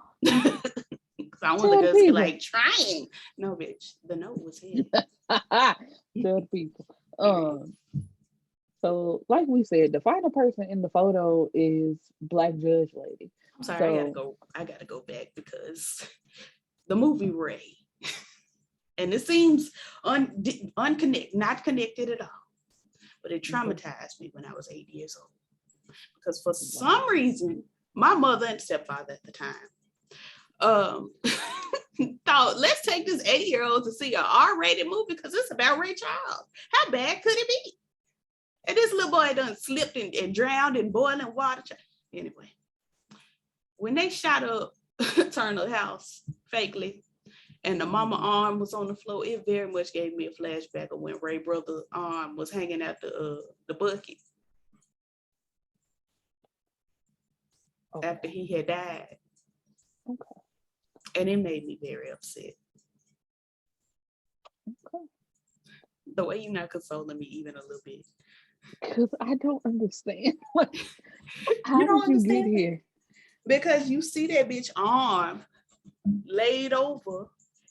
Because I want the Tell the girls to be people. like, trying. No, bitch, the note was hit. Tell the people. Period. So like we said, the final person in the photo is Black Judge Lady. I'm sorry, I gotta So go. I gotta go back because the movie Ray, and it seems unconnected, not connected at all. But it okay. traumatized me when I was 8 years old. Because for Wow. some reason, my mother and stepfather at the time um, thought, let's take this 80-year-old to see an R-rated movie because it's about Ray Charles. How bad could it be? And this little boy done slipped and drowned in boiling water. Anyway, when they shot up Turner House fakely, and the mama arm was on the floor, it very much gave me a flashback of when Ray brother's arm was hanging out the bucket Okay. after he had died. Okay. And it made me very upset. Okay. The way you're not consoling me even a little bit. Because I don't understand. You How don't did you get understand that? here? Because you see that bitch arm laid over,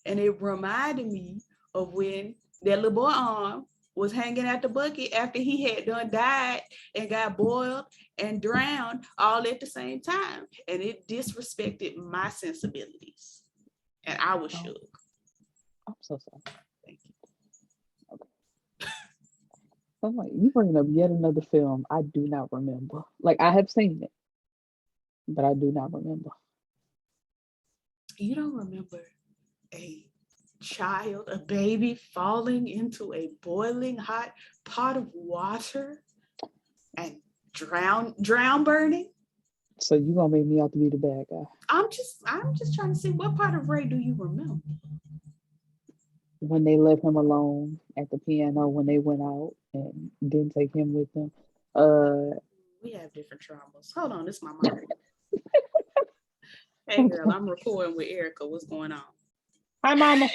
and it reminded me of when that little boy arm was hanging at the bucket after he had done died and got boiled and drowned all at the same time. And it disrespected my sensibilities. And I was Oh, shook. I'm so sorry. Thank you. I'm like, you bringing up yet another film I do not remember. Like I have seen it, but I do not remember. You don't remember a child, a baby falling into a boiling hot pot of water and drown burning? So you gonna make me out to be the bad guy. I'm just trying to see, what part of Ray do you remember? When they left him alone at the piano when they went out and didn't take him with them. We have different traumas. Hold on, this is my mom. Hey girl, Okay. I'm recording with Erica. What's going on? Hi mama.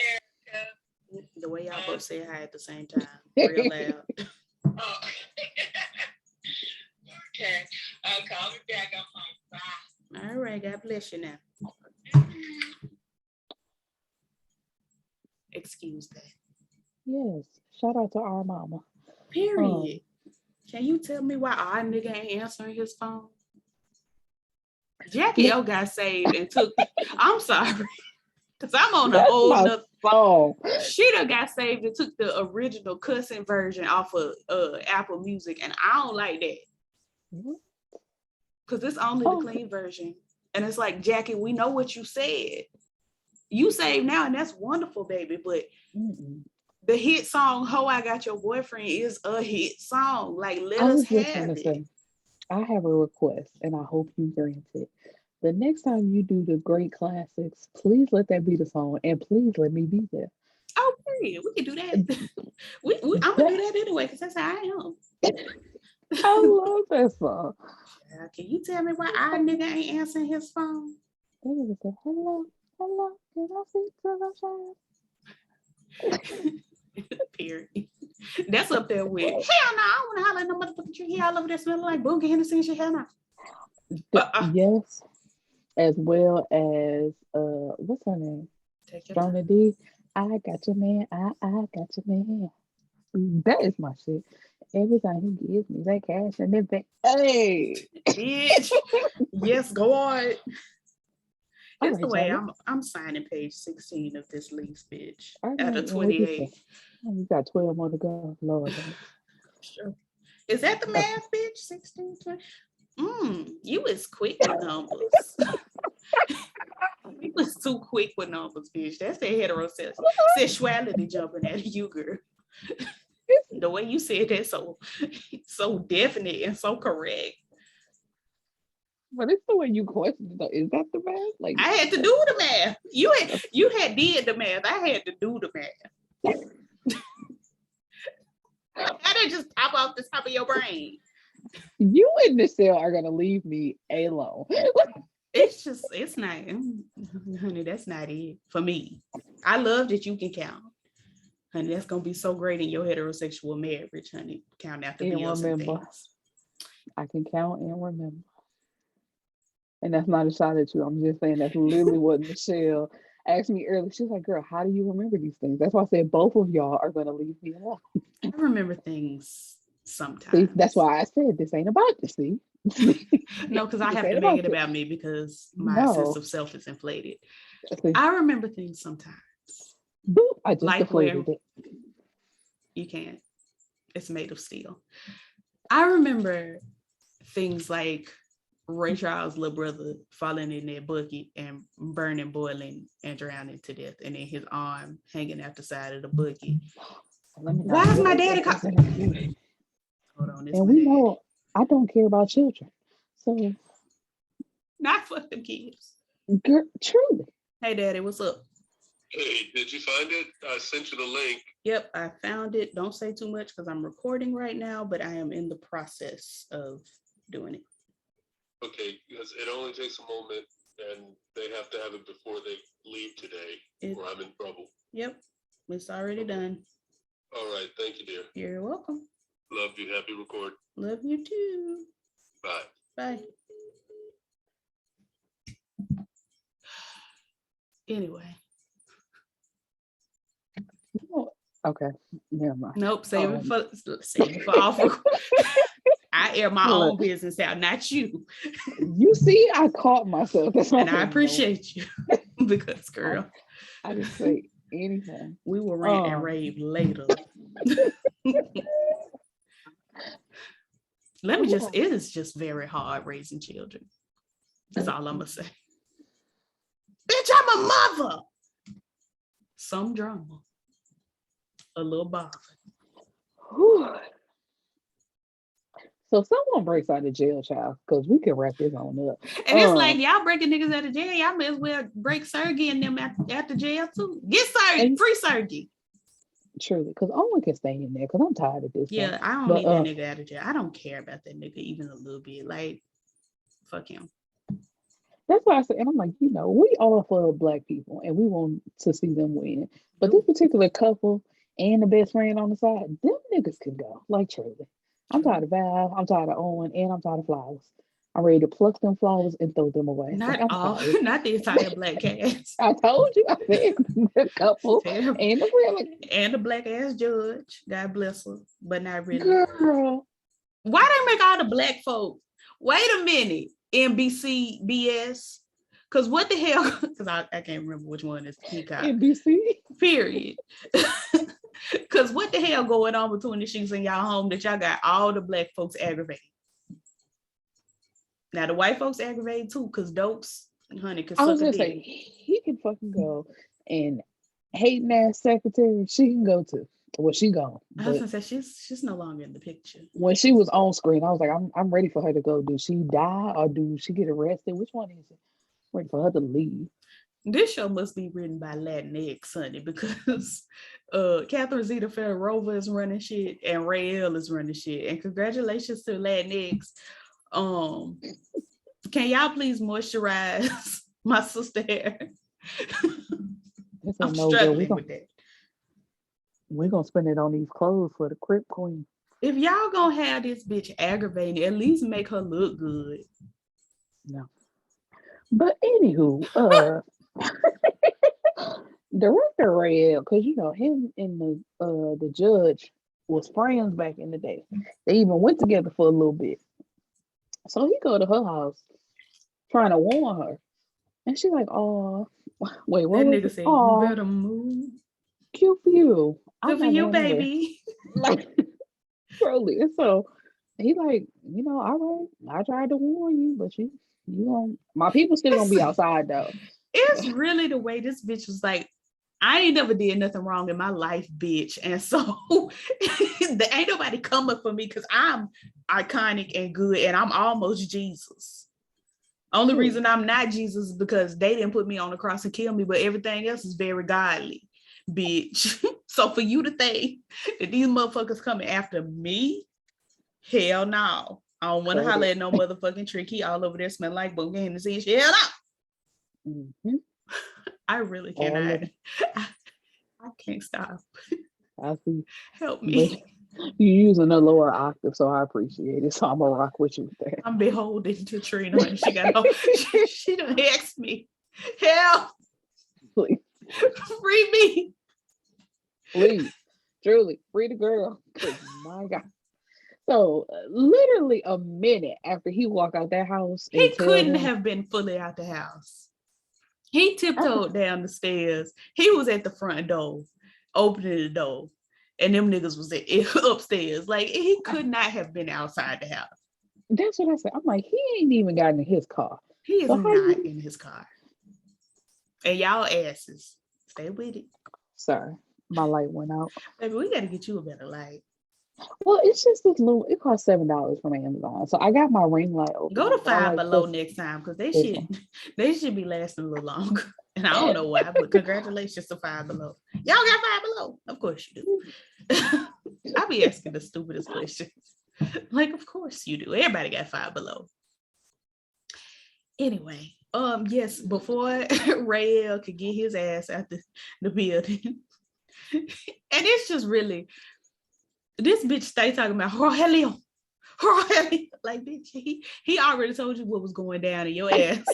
The way y'all both say hi at the same time, real loud. Oh, okay. Call me back. I'm home. Bye. All right, God bless you now. Excuse that. Yes. Shout out to our mama. Period. Can you tell me why our nigga ain't answering his phone? Jackie O got saved and took. I'm sorry, because I'm on a That's whole my nother. song. She done got saved and took the original cussing version off of Apple Music, and I don't like that because it's only the clean version. And it's like, Jackie, we know what you said. You saved now, and that's wonderful, baby. But the hit song "Ho, I Got Your Boyfriend" is a hit song. Like, let I us was just have gonna it. say, I have a request and I hope you grant it. The next time you do the great classics, please let that be the song and please let me be there. Oh, period. We can do that. I'm gonna do that anyway because that's how I am. I love that song. Can you tell me why our nigga ain't answering his phone? They need to say, hello, hello, can I see to the Period. That's up there with, hell no, I don't want to holler at no motherfucking tree. He all over there smelling like Boogie Hennessy and shit. Hell no. Yes, as well as what's her name? Take your Strona time. D. I got your man. I got your man. That is my shit. Every time he gives me that cash and then back, hey, Bitch. Yes, go on. all That's the right, way y'all. I'm signing page 16 of this lease, bitch. All Out right, of what you say? 28. Oh, you got 12 more to go. Lord, Sure. Is that the math, bitch? 16, 20? You was quick with numbers. You was too quick with numbers, bitch. That's that heterosexuality jumping at you, girl. The way you said that so definite and so correct. but it's the way you question it. Though. Is that the math? Like I had to do the math. You had did the math. I had to do the math. I didn't just pop off the top of your brain. You and Michelle are gonna leave me alone. It's not, honey, that's not it for me. I love that you can count. Honey, that's gonna be so great in your heterosexual marriage, honey. Count out the And bills and remember, things. I can count and remember. And that's not a shot at you. I'm just saying that's literally what Michelle asked me earlier. She's like, girl, how do you remember these things? That's why I said both of y'all are gonna leave me alone. I remember things See, that's sometimes. why I said this ain't about you. See, No, because I this have ain't to make about it you. about me because my sense No, of self is inflated. see, I remember things sometimes. boop, I just Like where deflated it. you can't. It's made of steel. I remember things like Ray Charles' little brother falling in that bucket and burning, boiling, and drowning to death, and then his arm hanging out the side of the bucket. Let me Why not is my get daddy this call? interview. Hold on, it's And my we dad. know I don't care about children. So, Not for them kids. girl, truly. Hey, daddy, what's up? Hey, did you find it? I sent you the link. Yep, I found it. Don't say too much because I'm recording right now, but I am in the process of doing it. Okay, because it only takes a moment and they have to have it before they leave today or I'm in trouble. Yep, it's already done. All right, thank you, dear. You're welcome. Love you. Happy record. Love you too. Bye. Bye. Anyway. Okay, never mind. Nope, save it for off. I air my own business out, not you. You see, I caught myself. That's and I appreciate you because, girl, I didn't say anything. We will rant and rave later. Let me just, it is just very hard raising children. That's all I'm gonna say. Bitch, I'm a mother. Some drama. A little bother. So someone breaks out of jail, child, because we can wrap this on up. And it's like, y'all breaking niggas out of jail, y'all may as well break Sergey and them after jail too. Get Sergey, free Sergey. Truly, because Owen can stay in there, because I'm tired of this. Yeah, I don't need that nigga out of jail. I don't care about that nigga even a little bit. Like, fuck him. That's why I said, and I'm like, we all for Black people, and we want to see them win. But this particular couple and the best friend on the side, them niggas can go. Like, truly. I'm tired of Val, I'm tired of Owen, and I'm tired of Flowers. I'm ready to pluck them flowers and throw them away. Not all, not the entire Black cast. I told you, I said the couple and the women. And the Black ass judge. God bless her, but not really. Girl. Why they make all the Black folk? Wait a minute. NBC BS. Because what the hell? Because I can't remember which one is Peacock. NBC. Period. Because what the hell going on between the sheets in y'all home that y'all got all the Black folks aggravated? Now the white folks aggravated too, because Doak's honey could suck a dick. I was gonna say he can fucking go, and hating ass secretary, she can go too. Well, she gone. I was gonna say she's no longer in the picture. When she was on screen, I was like, I'm ready for her to go. Do she die or do she get arrested? Which one is it? I'm ready for her to leave. This show must be written by Latinx, honey, because Catherine Zeta-Ferrova is running shit and Rael is running shit. And congratulations to Latinx. Can y'all please moisturize my sister hair? I'm struggling with that. We're gonna spend it on these clothes for the Crip Queen. If y'all gonna have this bitch aggravating, at least make her look good. No. But anywho, Director Rael, because him and the judge was friends back in the day. They even went together for a little bit. So he go to her house trying to warn her. And she's like, oh, wait, what? That nigga said, you better move. Cute for you. Good for you, baby. Like, truly. And so he like, all right, I tried to warn you, but you don't. My people still gonna be outside though. It's really the way this bitch was like, I ain't never did nothing wrong in my life, bitch. And so there ain't nobody coming for me because I'm iconic and good and I'm almost Jesus. Only reason I'm not Jesus is because they didn't put me on the cross and kill me, but everything else is very godly, bitch. So for you to think that these motherfuckers coming after me, hell no. I don't want to holler at no motherfucking trick. He all over there smelling like boom Hennessy and shit. Hell no. Mm-hmm. I really cannot. I can't stop. I see. Help But me. you're using a lower octave, so I appreciate it. So I'm gonna rock with you with that. I'm beholden to Trina, and she got she done asked me, help, Please, free me. please, truly, free the girl. 'Cause my God. So literally a minute after he walked out that house He and tell couldn't them, have been fully out the house. He I could- tiptoed down the stairs. He was at the front door, opening the door, and them niggas was upstairs. Like he could not have been outside the house. that's what I said. I'm like, he ain't even gotten in his car. He is So how not you, in his car. And y'all asses, stay with it. sorry, my light went out. Baby, we gotta get you a better light. Well, it's just this little. It costs $7 from Amazon. So I got my ring light over. Go to but I Five like Below this- next time because this one. they should be lasting a little longer. And I don't know why, but congratulations to Five Below. Y'all got Five Below. Of course you do. I be asking the stupidest questions. Like, of course you do. Everybody got Five Below. Anyway, yes, before Rael could get his ass out the building. And it's just really, this bitch stay talking about Rogelio. Like, bitch, he already told you what was going down and your ass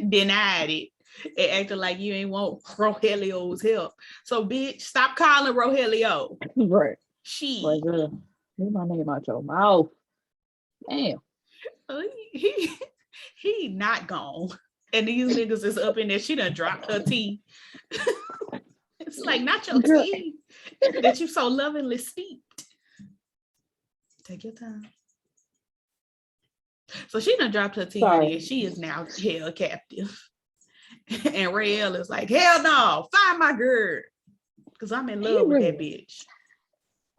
denied it and acted like you ain't want Rogelio's help. So, bitch, stop calling Rogelio. Right. She. Like, girl, get my name out your mouth. Damn. He not gone. And these niggas is up in there. She done dropped her tea. It's like, not your Girl. tea that you so lovingly steeped. Take your time. So she done dropped her tea, honey, and she is now held captive. And Rael is like, hell no, find my girl. Because I'm in love with that bitch.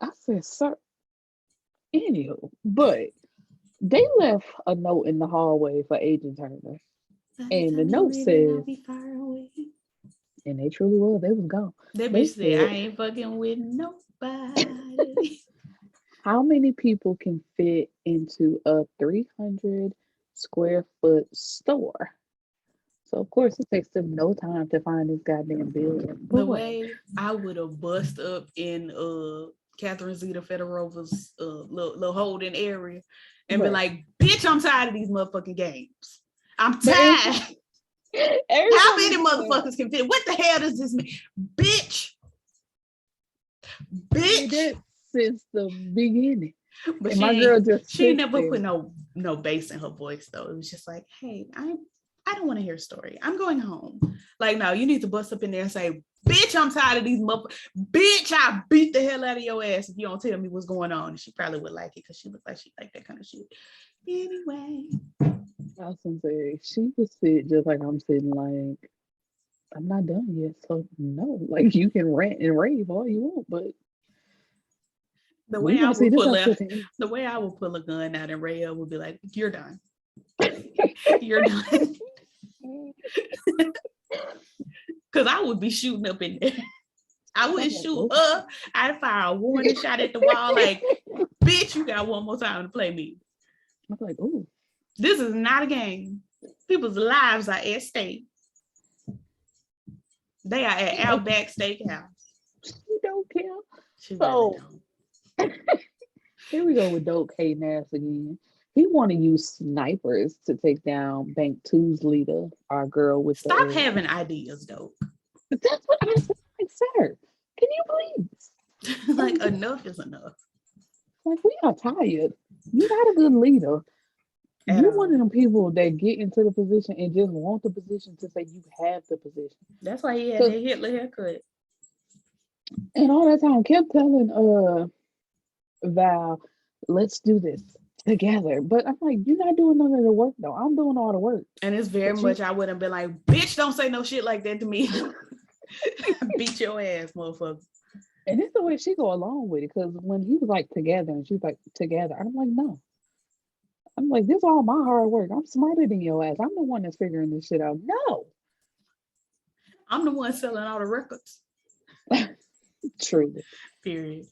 I said, sir. Anywho, but they left a note in the hallway for Agent Turner. And the note says, and they truly was, they was gone. That They bitch said, I said, ain't fucking with nobody. how many people can fit into a 300 square foot store? So of course it takes them no time to find this goddamn building. The way I would have bust up in Catherine Zeta Fedorov's little holding area and be like, bitch, I'm tired of these motherfucking games. I'm tired. How many motherfuckers can fit? What the hell does this mean? Bitch. Since the beginning. But and my girl just she never put no bass in her voice though. It was just like, hey, I don't want to hear a story. I'm going home. Like, no, you need to bust up in there and say, bitch, I'm tired of these bitch, I beat the hell out of your ass if you don't tell me what's going on. And she probably would like it because she looked like she liked that kind of shit. Anyway. I was gonna say, she would sit just like I'm sitting, like, I'm not done yet. So no, like, you can rant and rave all you want, but the way I would pull a gun out and Rael would be like, you're done. You're done. Because I would be shooting up in there. I wouldn't shoot her. I'd fire a warning shot at the wall like, bitch, you got one more time to play me. I'm like, ooh. This is not a game. People's lives are at stake. They are at Outback Steakhouse. She don't care. She really don't. Here we go with Doak hating ass again. He want to use snipers to take down Bank 2's leader, our girl with Stop having ideas, Doak. That's what I said. Like, sir, can you please? Like, enough is enough. Like, we are tired. You're not a good leader. You're one of them people that get into the position and just want the position to say you have the position. That's why he had that Hitler haircut. And all that time kept telling Val, let's do this together. But I'm like, you're not doing none of the work though. I'm doing all the work. And it's very much I wouldn't be like, bitch, don't say no shit like that to me. Beat your ass, motherfucker. And it's the way she go along with it, because when he was like together and she's like together, I'm like, no. I'm like, this is all my hard work. I'm smarter than your ass. I'm the one that's figuring this shit out. No. I'm the one selling all the records. Truly. Period.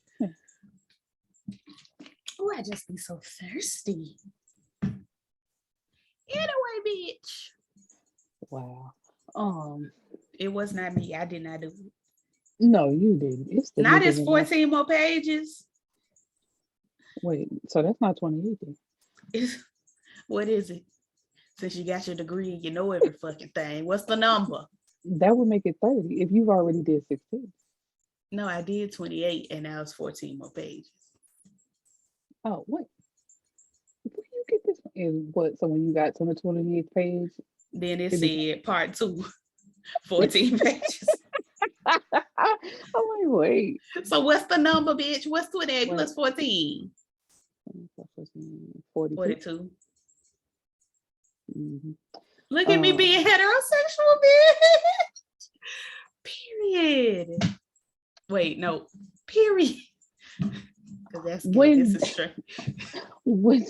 Oh, I just be so thirsty. Anyway, bitch. Wow. It was not me. I did not do it. No, you didn't. It's the Not niggas as in my 14 more pages. wait. So that's not 28 then. What is it? Since you got your degree and you know every fucking thing. What's the number? That would make it 30 if you've already did 16. No, I did 28 and now it's 14 more pages. Oh, what? Where you get this from? And what? So when you got to the 28th page, Then it it became. said part 2, 14 pages. I'm like, wait. So what's the number, bitch? What's 28 Wait. plus 14? 42. 42. Mm-hmm. Look at me being heterosexual, bitch. Period. Wait, no. Period. Because that's gay. When This is straight. when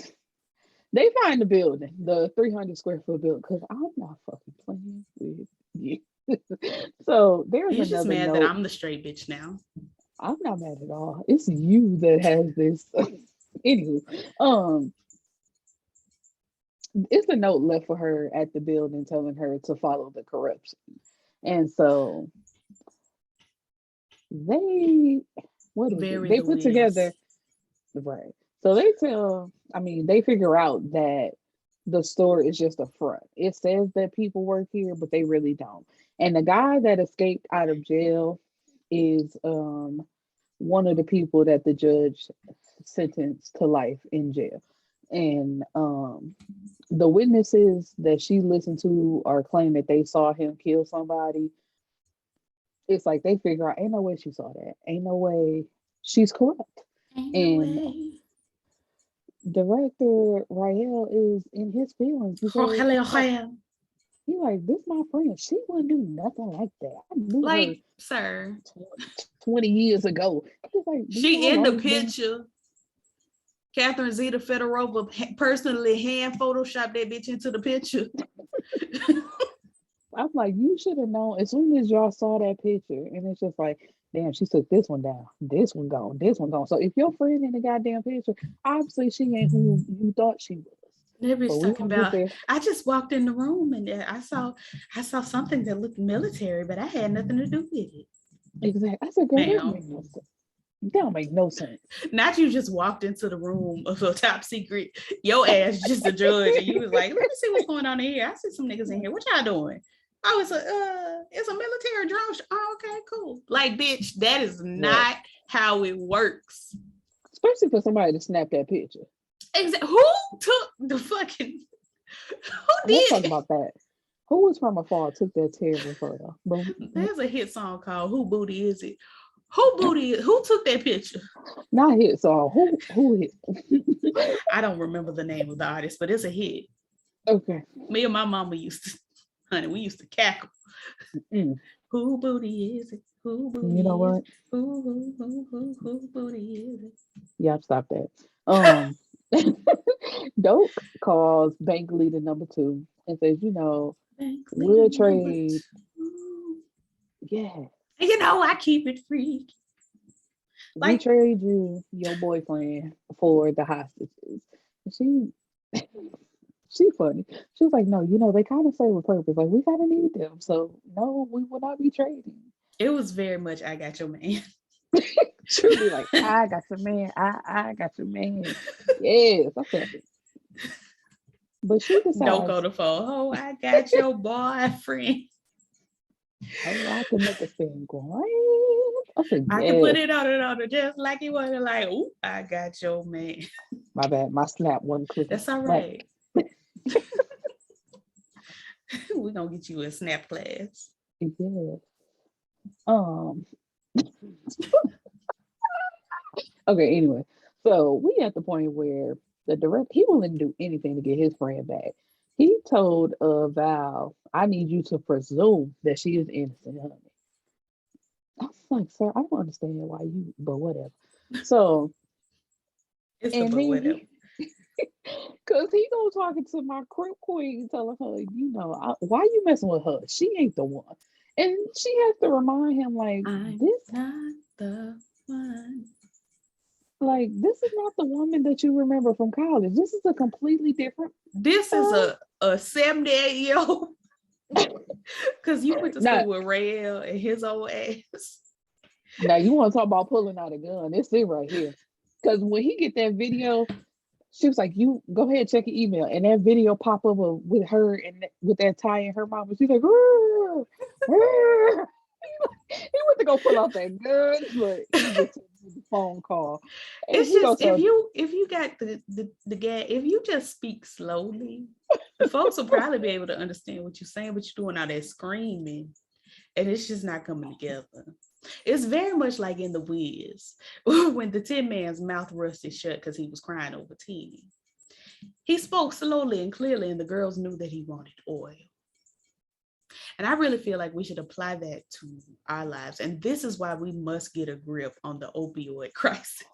they find the building, the 300 square foot building, because I'm not fucking playing with you. So there's You're just another mad that note. I'm the straight bitch now. I'm not mad at all. It's you that has this. Anywho, it's a note left for her at the building telling her to follow the corruption. And so they, what is it? Very They the put Wiz. together, right. So they figure out that the store is just a front. It says that people work here, but they really don't. And the guy that escaped out of jail is one of the people that the judge sentenced to life in jail. And the witnesses that she listened to are claiming that they saw him kill somebody. It's like they figure out, ain't no way she saw that. Ain't no way she's corrupt. Ain't And no way. director Rael is in his feelings because he like, this my friend. She wouldn't do nothing like that. I knew her Like, sir. 20 years ago. Like, She in the picture. Catherine Zeta Fedorova personally hand photoshopped that bitch into the picture. I'm like, you should have known as soon as y'all saw that picture, and it's just like, damn, she took this one down, this one gone, this one gone. So if your friend in the goddamn picture, obviously she ain't who you thought she was. That bitch talking about, there. I just walked in the room and I saw something that looked military, but I had nothing to do with it. Exactly. I said, girl, that makes no sense. That don't make no sense. Not you just walked into the room of a top secret, your ass just a judge, and you was like, let me see what's going on in here. I see some niggas in here. What y'all doing? Oh, it's a military drone. Oh, okay, cool. Like, bitch, that is not how it works. Especially for somebody to snap that picture. Exactly. Who took the fucking? Who did? Let's talk about that. Who was from afar took that terrible photo? There's a hit song called "Who Booty Is It?" Who took that picture? Not hit song. Who hit? I don't remember the name of the artist, but it's a hit. Okay. Me and my mama used to, honey, we used to cackle. Who booty is it? Who booty you know what? Who booty is it? Yeah, stop that. Doak calls bank leader number 2 and says, we'll trade. Yeah. You know, I keep it free. We trade you your boyfriend for the hostages. And she funny. She was like, no, they kind of serve a purpose. Like, we kind of need them. So, no, we will not be trading. It was very much, I got your man. Truly, like, I got your man. I got your man. Yes, I felt it. But she decides. Don't go to phone. Oh, I got your boyfriend. Oh, I can make a thing great. I said, I can put it on it just like you want to. Like, oh, I got your man. My bad. My snap wasn't clear. That's all right. We're gonna get you a snap class. Yeah. Okay, anyway. So we at the point where the director, he willing to do anything to get his friend back. He told Val, I need you to presume that she is innocent, honey. I was like, sir, I don't understand why you, but whatever. So it's and then whatever. Cause he go talking to my crip queen, telling her, why you messing with her? She ain't the one. And she has to remind him, like, I'm this not the one. Like, this is not the woman that you remember from college. This is a completely different. This is a 78-year-old. Because you went to Now, school with Rael and his old ass. now you want to talk about pulling out a gun? It's it right here. Because when he get that video, she was like, "You go ahead, check your email," and that video pop up with her and with that tie in her mouth, and she's like, "Rrr, rrr." He went to go pull out that gun, but he just took the phone call. And It's you know, just so if you got the gas, if you just speak slowly, the folks will probably be able to understand what you're saying, but you're doing all that screaming, and it's just not coming together. It's very much like in The Wiz, when the Tin Man's mouth rusted shut because he was crying over Teeny. He spoke slowly and clearly, and the girls knew that he wanted oil. And I really feel like we should apply that to our lives. And this is why we must get a grip on the opioid crisis.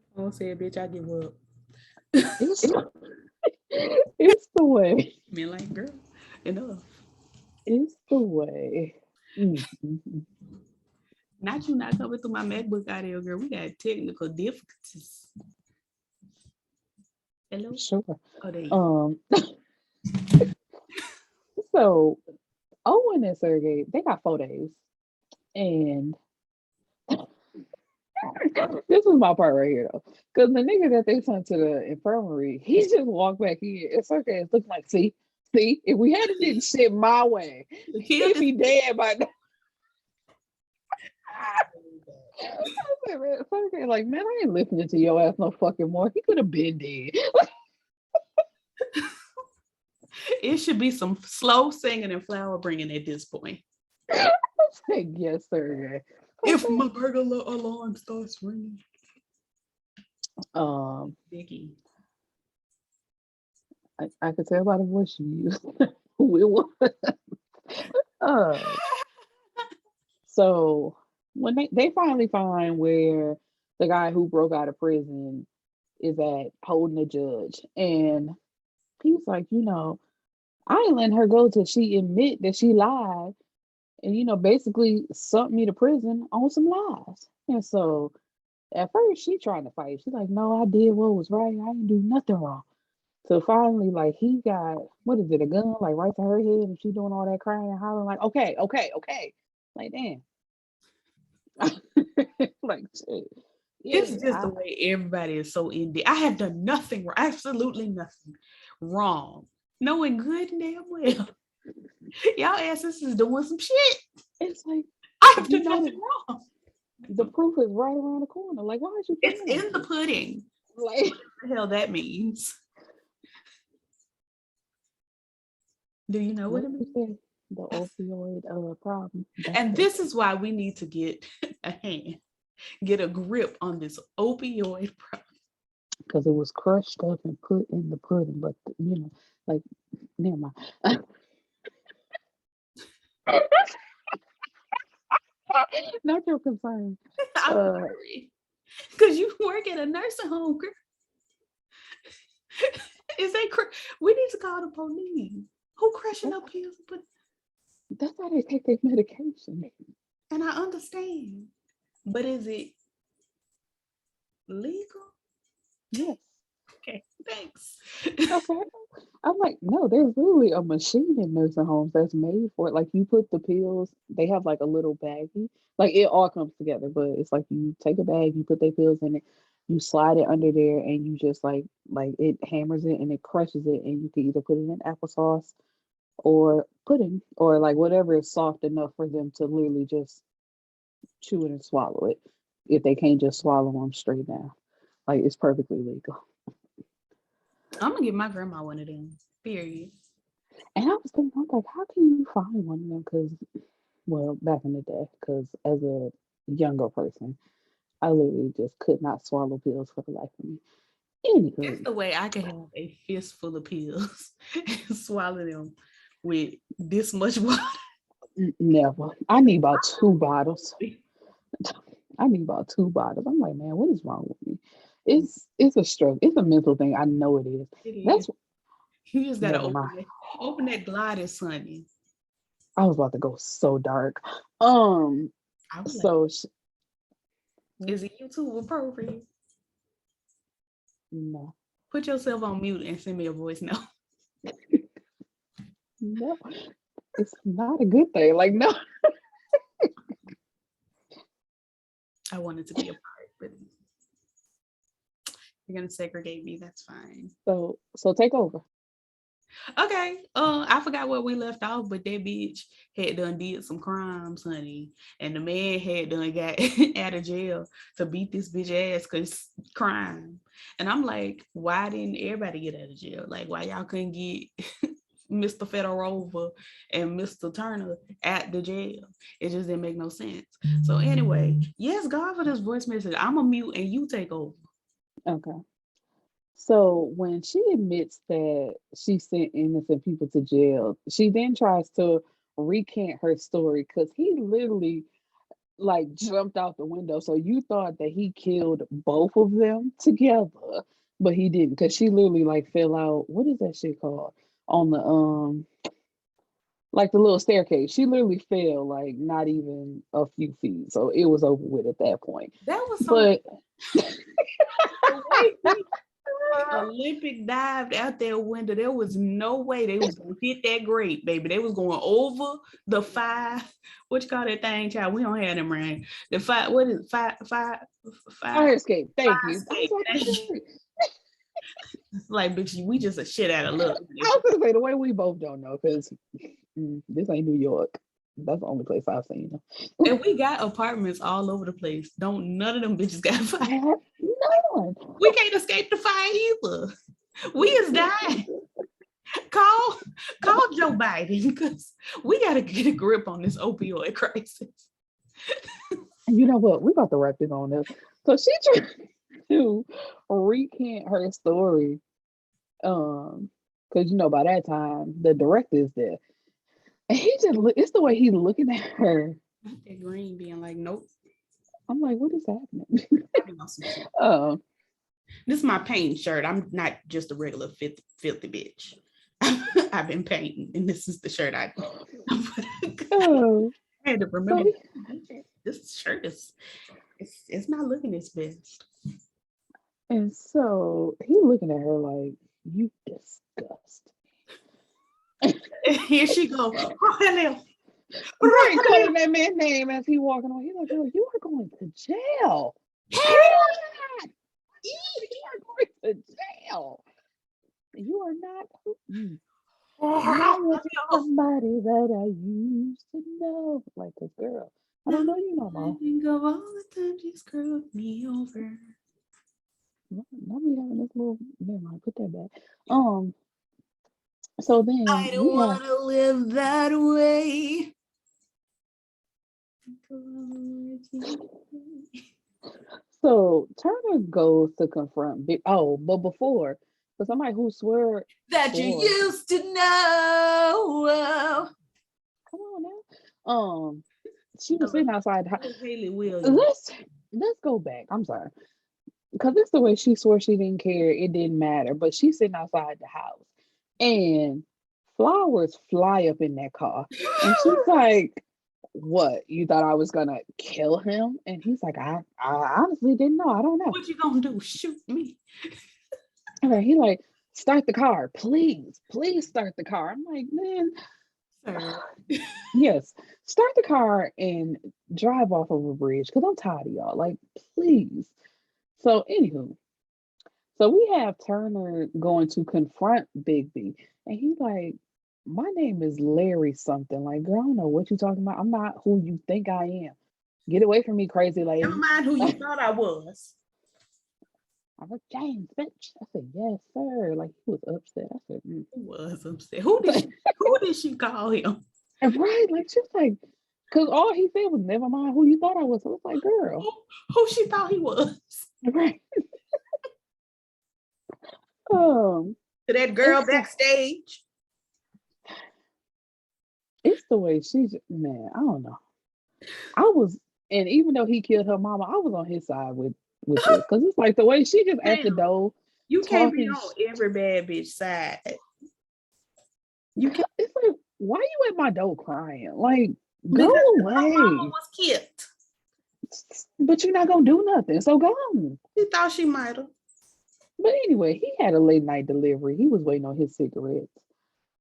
I won't say it, bitch, I give up. it's the way. Man, like, girl, enough. It's the way. Mm-hmm. Not you not coming through my MacBook audio, girl. We got technical difficulties. Hello? Sure. Oh, there you go. So Owen and Sergey, they got 4 days. And this is my part right here though. Because the nigga that they sent to the infirmary, he just walked back in. It's okay. It's looking like, see, if we hadn't did shit my way, he'd be dead by now. Sergey, like, man, I ain't listening to your ass no fucking more. He could have been dead. It should be some slow singing and flower bringing at this point. I was like, yes, Sergey. If my burglar alarm starts ringing. Vicky. I could tell by the voice you used. So when they finally find where the guy who broke out of prison is at holding the judge, and he's like, I ain't letting her go till she admit that she lied, and basically sent me to prison on some lies. And so at first she trying to fight. She's like, no, I did what was right. I didn't do nothing wrong. So finally, like, he got, what is it, a gun, like, right to her head, and she doing all that crying and hollering, like, okay. Like, damn. Like, shit. Yeah, It's just the way everybody is so in I have done nothing wrong, absolutely nothing wrong. Knowing good and damn well. Y'all asses is doing some shit. It's like, I have done nothing wrong. The proof is right around the corner. Like, why is you It's in the pudding. Like, what the hell that means? Do you know what it means? The opioid problem. And this is why we need to get a grip on this opioid problem. Because it was crushed up and put in the pudding, but like, never mind. Not your concern. I'm sorry. Because you work at a nursing home, girl. We need to call the police. Who crushing up pills? But that's how they take their medication. And I understand. But is it legal? Yes. Okay, thanks. Okay. I'm like, no, there's literally a machine in nursing homes that's made for it. Like, you put the pills, they have like a little baggie. Like, it all comes together, but it's like you take a bag, you put their pills in it, you slide it under there, and you just like it hammers it and it crushes it, and you can either put it in applesauce or pudding or like whatever is soft enough for them to literally just chew it and swallow it. If they can't just swallow them straight down, like, it's perfectly legal. I'm gonna give my grandma one of them. Period. And I was thinking, like, how can you find one of them? Because, well, back in the day, because as a younger person, I literally just could not swallow pills for the life of me. Anywho, It's the way I can have a fistful of pills and swallow them with this much water. Never. I need about 2 bottles. I'm like, man, what is wrong with me? it's a struggle. It's a mental thing. I know it is. It That's is. You just gotta never mind. open that Gladys, honey. I was about to go so dark. I was like, So is it YouTube appropriate? no, Put yourself on mute and send me a voice note. no, it's not a good thing. Like no. I wanted to be a part, but you're gonna segregate me. That's fine. So take over. Okay. I forgot where we left off, but that bitch had done did some crimes, honey, and the man had done got out of jail to beat this bitch ass because crime. And I'm like, why didn't everybody get out of jail? Like, why y'all couldn't get Mr. Fedorova and Mr. Turner at the jail? It just didn't make no sense. So anyway, yes, God for this voice message. I'm a mute and you take over. Okay. So when she admits that she sent innocent people to jail, she then tries to recant her story because he literally like jumped out the window. So you thought that he killed both of them together, but he didn't because she literally like fell out. What is that shit called? On the like the little staircase. She literally fell like not even a few feet. So it was over with at that point. That was so But the way he Olympic dived out that window. There was no way they was gonna hit that grate, baby. They was going over the five. What you call that thing, child? We don't have them right. The five. What is it? Five. fire escape. Thank Fire you. I escape. was like, Thank you. Like, bitch, we just a shit out of luck. I was gonna say the way we both don't know because this ain't New York. That's the only place I've seen them. And we got apartments all over the place. Don't none of them bitches got fire. None. We can't escape the fire either. We is dying. Call Joe Biden because we got to get a grip on this opioid crisis. And you know what? We about to wrap this on this. So she tried to recant her story. Because by that time the director is there. And he just it's the way he's looking at her. That green being like, nope. I'm like, what is happening? This is my paint shirt. I'm not just a regular filthy bitch. I've been painting, and this is the shirt I had to remember. This shirt is it's not looking its best. And so he's looking at her like, you disgust. Here she go. Right, calling that man's name as he walking on. He's like, girl, you are going to jail. You are going to jail. You are not somebody that I used to know. Like this girl. I don't know you no more. Think of all the times you screwed me over. Not me having this little. Never mind. Put that back. So then I don't want to live that way. So Turner goes to confront Big. Oh, but before, for somebody who swore that you used to know. Come on now. She was sitting outside the house. Haley Williams. Let's go back. I'm sorry. Because it's the way she swore she didn't care. It didn't matter. But she's sitting outside the house. And flowers fly up in that car. And she's like, what? You thought I was going to kill him? And he's like, I honestly didn't know. I don't know. What you going to do? Shoot me. Okay, he like, start the car. Please start the car. I'm like, man. Yes, start the car and drive off of a bridge because I'm tired of y'all. Like, please. So, anywho, so we have Turner going to confront Bigby, and he's like, "My name is Larry something." Like, girl, I don't know what you talking about. I'm not who you think I am. Get away from me, crazy lady. Never mind who you thought I was. I'm like, James, bitch. I said, yes, sir. Like, he was upset. I said, He was upset. Who did she call him? And right, like, she's like, because all he said was, never mind who you thought I was. So it's like, girl. Who she thought he was. Right. To that girl backstage. It's the way she's, man, I don't know. And even though he killed her mama, I was on his side with with this because it's like the way she just at the Damn. door You can't be talking. on every bad bitch side. You can't It's like, why you at my door crying? Like, go because her away. mama was killed. But you're not gonna do nothing, so go on. She thought she might have. But anyway, he had a late night delivery. He was waiting on his cigarettes.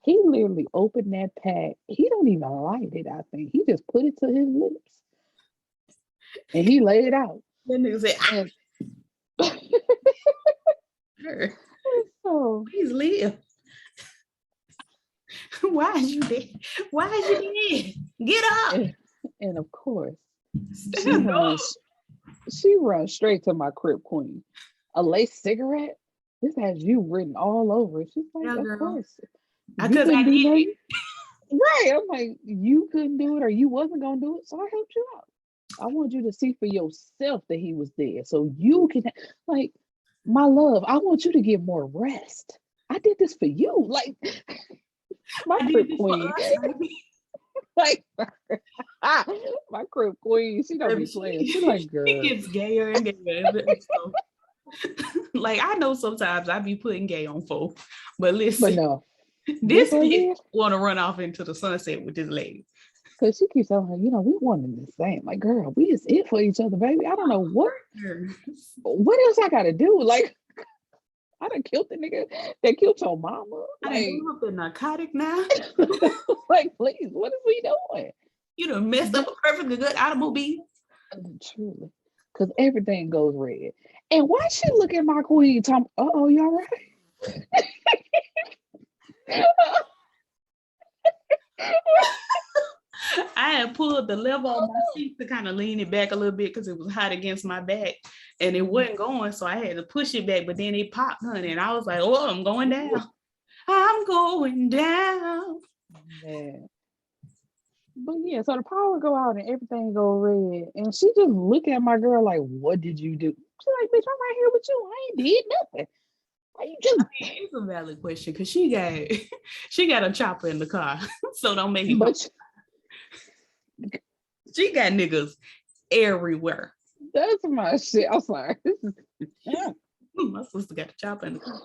He literally opened that pack. He don't even light it, I think. He just put it to his lips and he laid it out. That nigga said, And her. so, Please live. Why is you dead? Why is you dead? Get up. and of course, Stand up. she runs straight to my crib queen. A lace cigarette? This has you written all over it. She's like, Yeah, of girl. course. Because I couldn't do did nothing. it. Right. I'm like, you couldn't do it or you wasn't gonna do it, so I helped you out. I want you to see for yourself that he was there. So you can like my love, I want you to get more rest. I did this for you. Like my I crib did this for queen. us, baby. Like my crib queen. She don't be playing. She like, She girl. gets gayer and gayer. So, like I know sometimes I be putting gay on folk, but But listen, no, this right bitch here, want to run off into the sunset with this lady. because she keeps telling her, we wanted the same. Like, girl, we just it for each other, baby. I don't know what else I gotta do. Like, I done killed the nigga that killed your mama. I done Like, gave up the narcotic now. like, please, what is we doing? You done messed up a perfectly good automobile. Truly. Because everything goes red. And why she look at my queen talking, uh-oh, you all right? I had pulled the lever on my seat to kind of lean it back a little bit because it was hot against my back and it wasn't going. So I had to push it back, but then it popped, honey. And I was like, oh, I'm going down. I'm going down. Man. But yeah, so the power go out and everything go red. And she just look at my girl like, what did you do? She's like, bitch, I'm right here with you. I ain't did nothing. Why you just It's a valid question because she got a chopper in the car. So don't make it. but She got niggas everywhere. that's my shit. I'm sorry. My sister got a chopper in the car.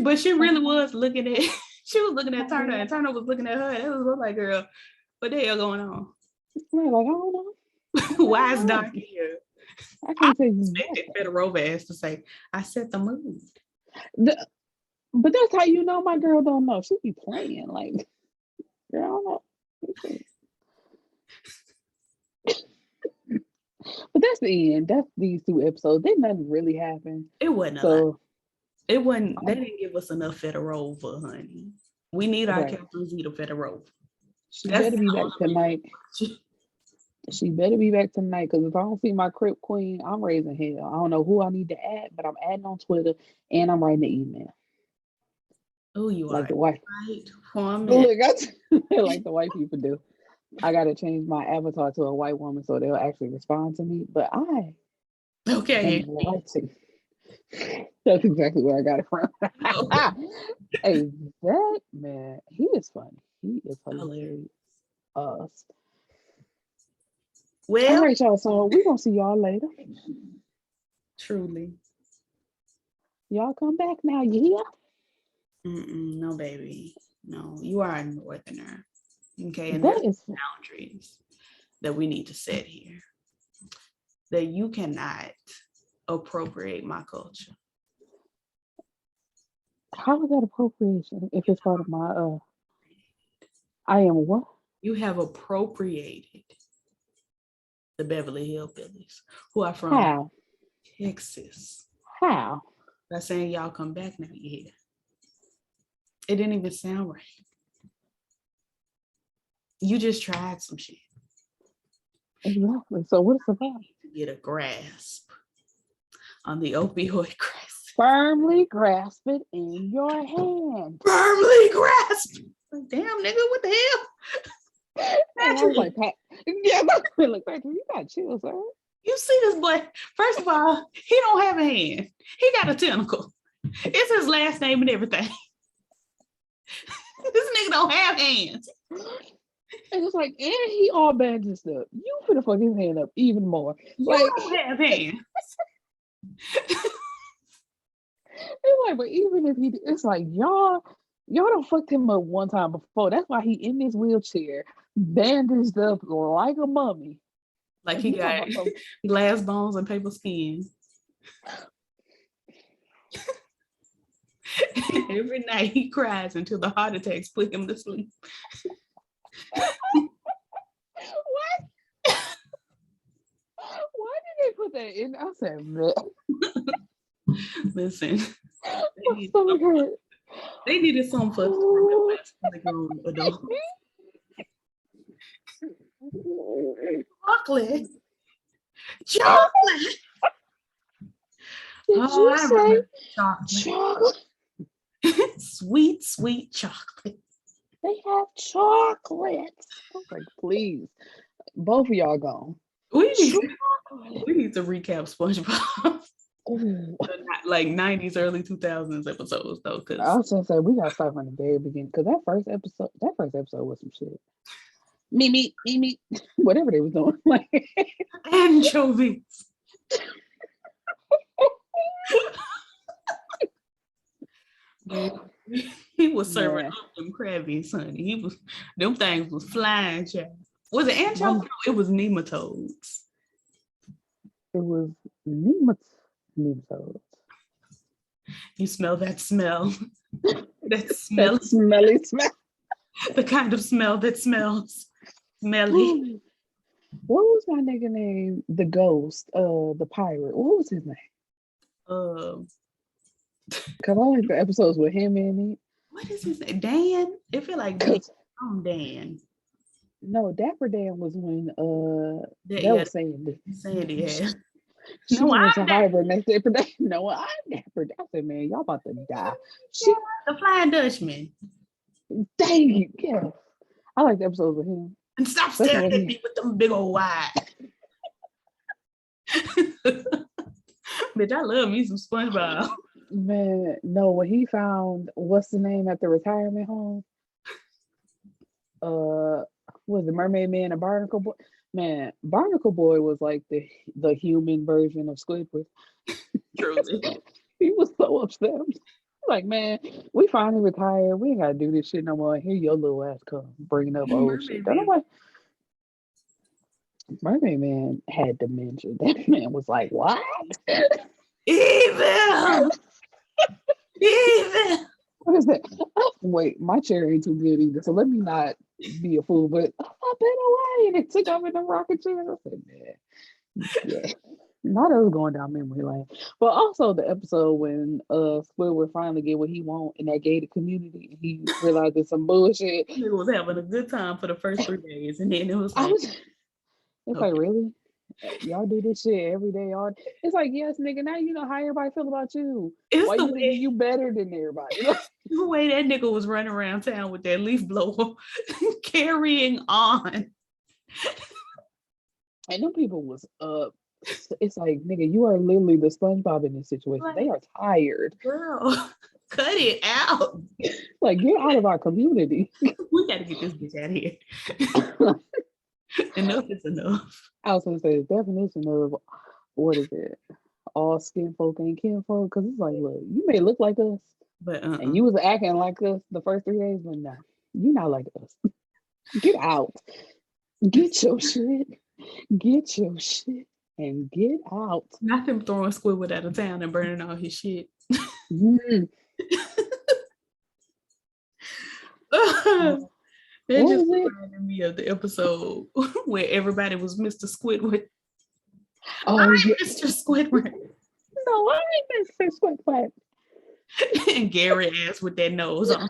But she really was looking at. She was looking at Turner, and Turner was looking at her. And it was like, girl, what the hell going on? Right, like, I don't know. Why is Doc here? I can't tell you Expected Federova ass to say, I set the mood. but that's how you know my girl don't know. She be playing like, girl, I don't know. But that's the end. That's these 2 episodes. Then nothing really happened. It wasn't a lot. It wasn't. They didn't give us enough Federova, honey. We need our Right. Captain Zeta Federova. She better be back tonight. She better be back tonight because if I don't see my Crip Queen, I'm raising hell. I don't know who I need to add, but I'm adding on Twitter and I'm writing the email. Oh, you like are the white. right for a minute. Look, like the white people do. I gotta change my avatar to a white woman so they'll actually respond to me. But I Okay. am writing. That's exactly where I got it from. Hey, that man, he is funny. He is hilarious. All Well, right, y'all. So we're gonna see y'all later. truly. Y'all come back now. You hear? No, baby. No, you are a northerner. Okay, and That there's is boundaries that we need to set here. That you cannot appropriate my culture. how is that appropriation if it's part of my I am what? You have appropriated the Beverly Hillbillies who are from How? Texas. How? By saying y'all come back now, you hear? It didn't even sound right. You just tried some shit. Exactly. So what is the problem? To get a grasp on the opioid crisis. Firmly grasp it in your hand. Firmly grasp. Like, damn, nigga, what the hell? And I was like, Pat, yeah, look, Patrick, you got chill, sir. You see this boy? First of all, he don't have a hand. He got a tentacle. It's his last name and everything. This nigga don't have hands. And it's like, and he all bandaged up. You finna fuck his hand up even more. You Like, don't have hands. it's like, but even if he, it's like y'all done fucked him up one time before. That's why he in this wheelchair, bandaged up like a mummy. Like And he you talking got about some, glass bones and paper skin. Every night he cries until the heart attacks put him to sleep. what? Why did they put that in? I said, man, Listen, my stomach hurt. they needed something for us to remember as fully grown adults. Chocolate. Chocolate. Did Oh, you I say remember chocolate. chocolate? Sweet, sweet chocolate. They have chocolate. I was like, please, both of y'all gone. We need, Chocolate. we need to recap SpongeBob. Ooh. Like 90s, early 2000s episodes though, I because was gonna say we gotta start from the very beginning because that first episode was some shit. Me, whatever they was doing. Like, anchovies. Man, he was serving man, up them Krabbies, honey. Them things was flying, child. Was it anchovies? No, it was nematodes. it was nematodes. You smell that smell. That That smell. smelly smell. The kind of smell that smells smelly. What was my nigga name? The ghost, the pirate. What was his name? Um, Cause I like the episodes with him in it. what is his name? Dan? It feel like Dan. I'm Dan. No, Dapper Dan was when that Yeah, was Sandy. Sandy, yeah. She No, went to I'm hibernate every day. No, I'm Dapper. I said, man, y'all about to die. She, the Flying Dutchman. dang it, yeah. I like the episodes with him. And stop Especially staring when at me with them big old eyes. Bitch, I love me some SpongeBob. Man, no, when he found what's the name at the retirement home? Was the Mermaid Man and Barnacle Boy? Man, Barnacle Boy was like the human version of Squidward. Truly. He was so upset. Like, man, we finally retired. We ain't gotta do this shit no more. Here your little ass come bringing up old shit. Don't know why. Mermaid Man had dementia. That man was like, what? Evil! Evil! What is that? Oh, wait, my chair ain't too good either. So let me not be a fool. But I've been away. And it took off in the rocket chair. I said, man, yeah. Not us going down memory lane. But also the episode when Squidward finally get what he want in that gated community and he realized it's some bullshit. He was having a good time for the first 3 days. And then it was like, It's like, really? Y'all do this shit every day. It's like, yes, nigga, now you know how everybody feel about you. it's Why the you way, think you better than everybody? the way that nigga was running around town with that leaf blower, carrying on. And them people was up. It's like, nigga, you are literally the SpongeBob in this situation. Right. They are tired. Girl, cut it out. Like, get out of our community. We got to get this bitch out of here. Enough is enough. I was gonna say the definition of what is it? All skin folk ain't kin folk. Cause it's like, look, you may look like us, But and you was acting like us the first 3 days, but nah, you not like us. Get out. Get your shit. Get your shit and get out. not him throwing Squidward out of town and burning all his shit. Mm. That What just was it? reminded me of the episode where everybody was Mr. Squidward. Oh, I'm yeah. Mr. Squidward. No, I ain't Mr. Squidward. And Gary asked with that nose on.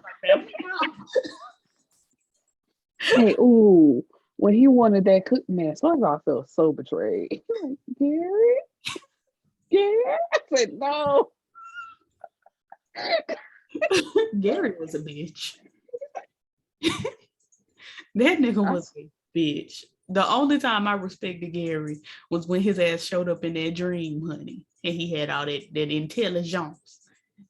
Hey, ooh, when he wanted that cook, man, SpongeBob felt so betrayed. Like, Gary? I said, no. Gary was a bitch. That nigga was a bitch. The only time I respected Gary was when his ass showed up in that dream, honey. And he had all that intelligence.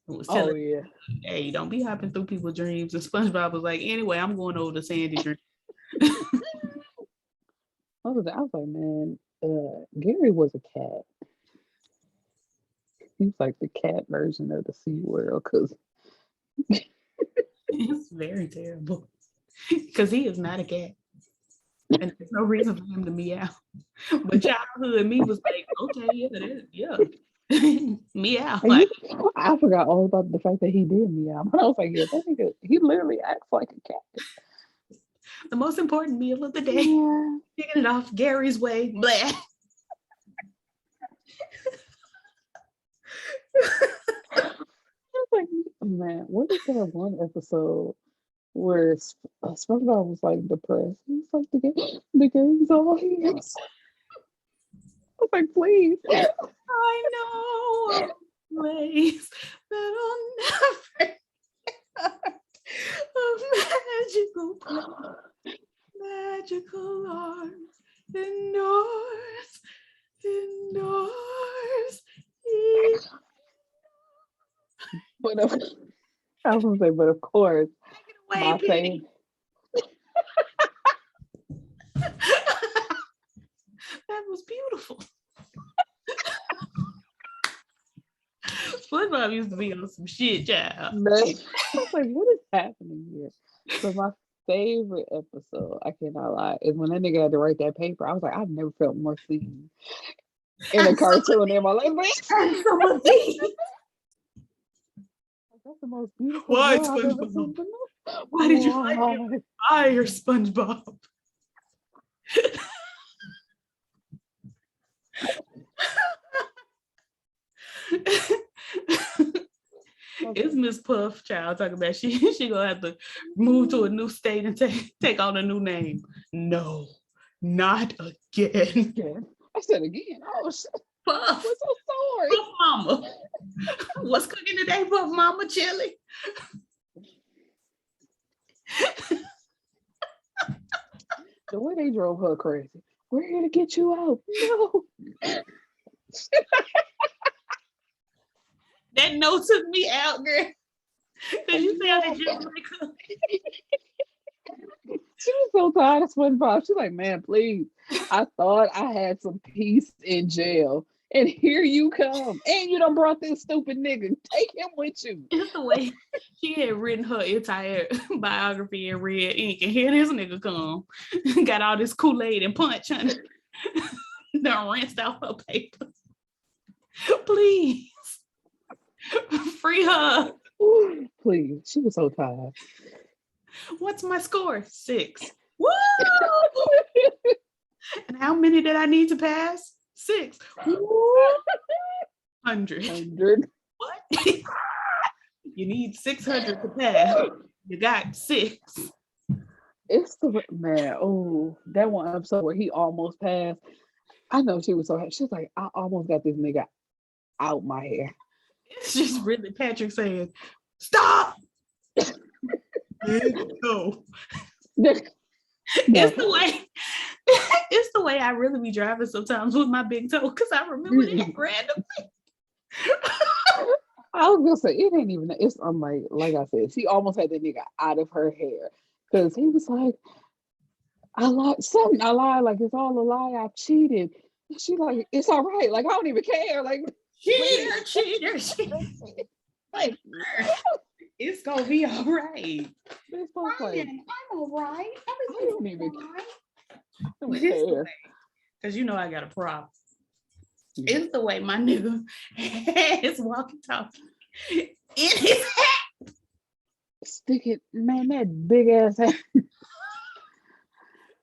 Was telling, yeah. hey, don't be hopping through people's dreams. And SpongeBob was like, anyway, I'm going over to Sandy dream. was like, man, Gary was a cat. He's like the cat version of the Sea World, because It's very terrible. Because he is not a cat. And there's no reason for him to meow. But childhood me was like, okay, yeah. Meow. and Like, I forgot all about the fact that he did meow. But I was like, yeah, that nigga, he literally acts like a cat. the most important meal of the day. Yeah. Kicking it off Gary's way. Blah. I was like, man, what is that one episode where SpongeBob was like depressed? He's like, the game's all hands. I was like, please. I know a place that'll never a magical arms indoors. But I was gonna say, but of course, Take my it away, Penny. That was beautiful. SpongeBob used to be on some shit, child. I was like, what is happening here? So my favorite episode, I cannot lie, is when that nigga had to write that paper. I was like, I've never felt more seen in a cartoon in my life. That's the most beautiful. Why, girl I've ever SpongeBob? seen. Why did you like him? Fire, SpongeBob. It's Miss Puff, child, talking about she gonna have to move to a new state and take on a new name. No, not again. Yeah. I said again. Oh shit. Puff, What's so sorry? Puff Mama. What's cooking today, Puff Mama? Chili. The way they drove her crazy. We're here to get you out. No. That note took me out, girl. Because you sounded just like her. She was so tired of SpongeBob. She's like, man, please. I thought I had some peace in jail. And here you come. And you done brought this stupid nigga. Take him with you. It's the way she had written her entire biography in red ink. And here this nigga come. Got all this Kool-Aid and punch, honey. Done rinsed out her paper. Please. Free her. Ooh, please. She was so tired. What's my score? 6. Woo! And how many did I need to pass? 6. Woo! 100. 100. What? You need 600 to pass. You got 6. It's the man. Oh, that one episode where he almost passed. I know she was so happy. She was like, I almost got this nigga out my hair. It's just really Patrick saying, stop. No. It's the way. It's the way I really be driving sometimes with my big toe, because I remember that randomly. I was gonna say it ain't even. It's like I said, she almost had that nigga out of her hair because he was like, I lied, something. I lied, like it's all a lie. I cheated. She like, it's all right. Like I don't even care. Like Cheater. Like, it's gonna be all right. This folks like, I'm all right. I don't even care. Because you know I got a problem. It's the way my nigga is walkie-talkie in his hat. Stick it, man. That big ass hat.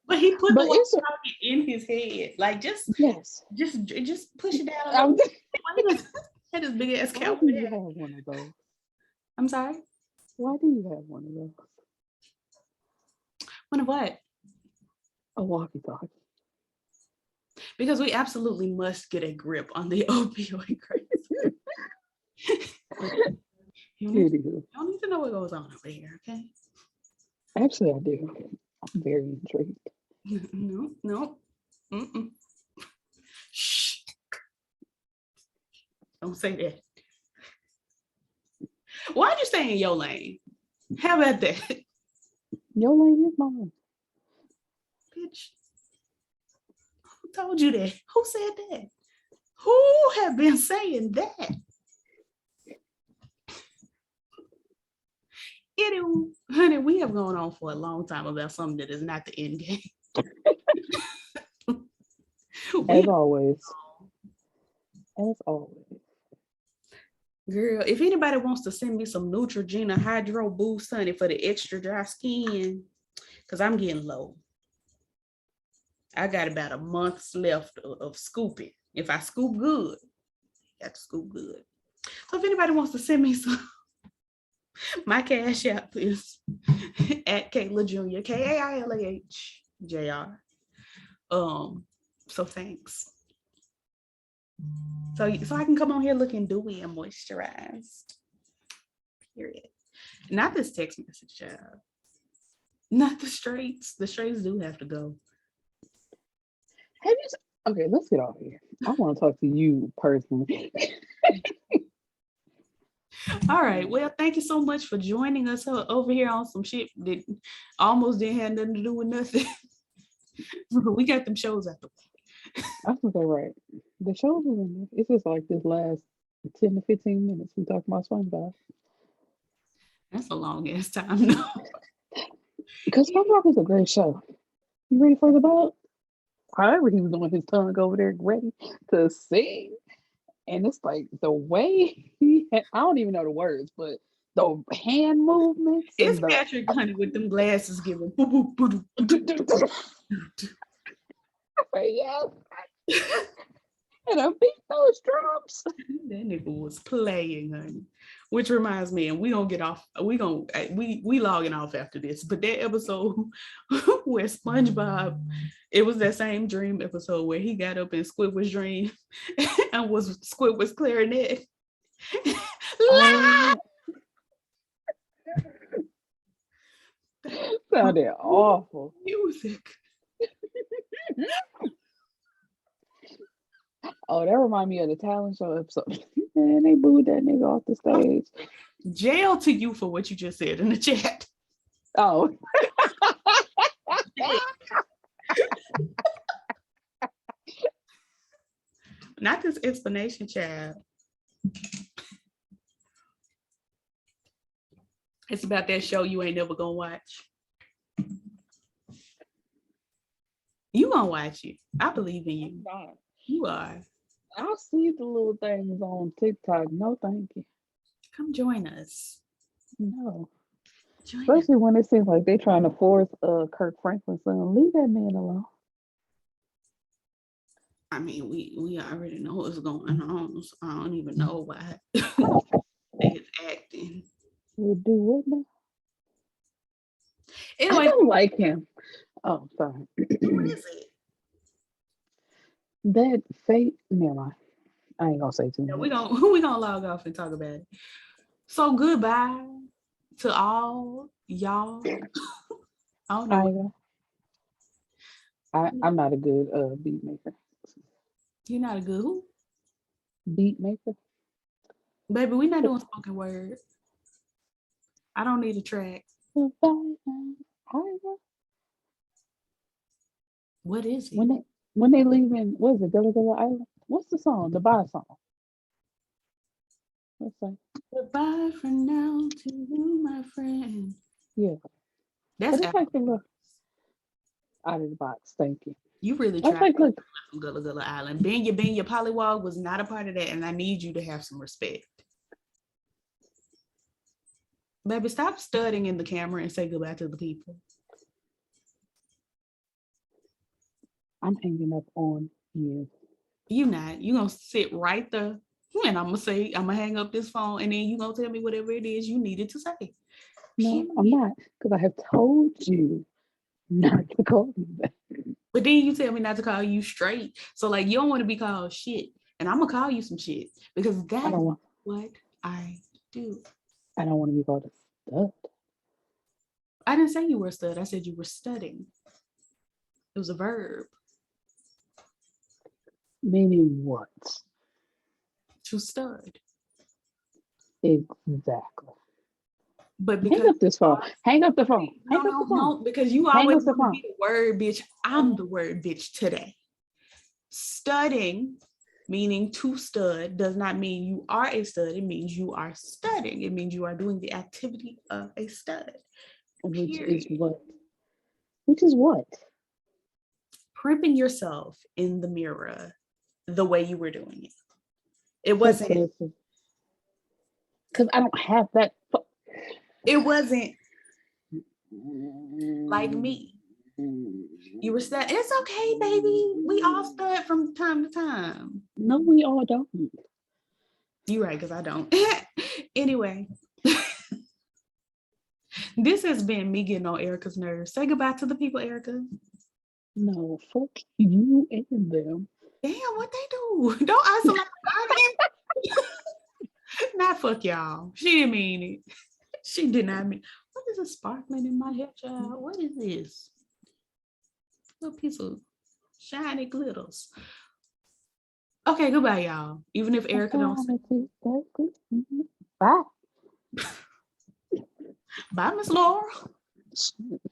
But he put the walkie-talkie in his head, like just push it down. Had his big ass Why do you have one of those? I'm sorry. Why do you have one of those? One of what? A walkie-talkie. Because we absolutely must get a grip on the opioid crisis. You don't need to know what goes on over here, okay? Actually, I do. I'm very intrigued. No. Mm-mm. Shh. Don't say that. Why'd you stay in your lane? How about that? Your lane is mine. Bitch. told you that? Who said that? Who have been saying that? Anyway, honey, we have gone on for a long time about something that is not the end game. As always. As always. Girl, if anybody wants to send me some Neutrogena Hydro Boost, honey, for the extra dry skin, because I'm getting low. I got about a month's left of scooping. If I scoop good, I got to scoop good. So if anybody wants to send me some, my cash app is at Kayla Jr. KAILAH JR. So thanks. So I can come on here looking dewy and moisturized. Period. Not this text message, child. Not the straights. The straights do have to go. Okay, let's get off here. I want to talk to you personally. All right. Well, thank you so much for joining us over here on some shit that almost didn't have nothing to do with nothing. We got them shows out the way. I think they're right. The shows are in there. It's just like this last 10 to 15 minutes we talk about SpongeBob. That's a long ass time, no. Because SpongeBob is a great show. You ready for the bug? However, he was on his tongue over there ready to sing. And it's like the way I don't even know the words, but the hand movements. It's Patrick Honey with them glasses giving. Yes. And I beat those drums. That nigga was playing, honey. Which reminds me, and we gonna get off. We logging off after this. But that episode where SpongeBob, it was that same dream episode where he got up in Squidward's dream and was Squidward's clarinet. Sounded awful. Music. Oh, that remind me of the talent show episode. Man, they booed that nigga off the stage. Jail to you for what you just said in the chat. Oh. Not this explanation, child. It's about that show you ain't never gonna watch. You gonna watch it. I believe in you. You are. I see the little things on TikTok. No, thank you. Come join us. No. Join Especially when it seems like they're trying to force Kirk Franklin's son. Leave that man alone. I mean, we already know what's going on. So I don't even know why it's acting. We do what now? Anyway, I don't like him. Oh, sorry. what is it? That fake. Never mind. I ain't gonna say too much. We gonna log off and talk about it. So goodbye to all y'all. I don't know. I'm not a good beat maker. You're not a good who? Beat maker. Baby, we're not doing spoken word. I don't need a track. What is it? When they leaving, what is it, Gullah Gullah Island? What's the song? The bar song. What's that? Goodbye for now to you, my friend. Yeah. That's like the look out of the box. Thank you. You really That's tried like, from Gullah Gullah Island. Being your polywog was not a part of that, and I need you to have some respect. Baby, stop studying in the camera and say goodbye to the people. I'm hanging up on you. You not. You gonna sit right there, and I'm gonna hang up this phone, and then you gonna tell me whatever it is you needed to say. No, I'm not, because I have told you not to call me that. But then you tell me not to call you straight. So like you don't want to be called shit, and I'm gonna call you some shit because that's what I do. I don't want to be called a stud. I didn't say you were a stud. I said you were studying. It was a verb. Meaning what? To stud. Exactly. But because hang up this phone. Hang up the phone. No, because you always want to be the word bitch. I'm the word bitch today. Studying, meaning to stud, does not mean you are a stud. It means you are studying. It means you are doing the activity of a stud. Which Period. is what? Which is what? Primping yourself in the mirror the way you were doing it. It wasn't. Because I don't have that. It wasn't like me. You were stud. It's okay, baby. We all stud from time to time. No, we all don't. You're right, because I don't. Anyway, this has been me getting on Erica's nerves. Say goodbye to the people, Erica. No, fuck you and them. Damn, what they do? Don't isolate the audience. Not fuck y'all. She didn't mean it. She did not mean. What is a sparkling in my hair, child? What is this? Little piece of shiny glitters. Okay, goodbye, y'all. Even if Erica don't. Bye. Bye, Miss Laura.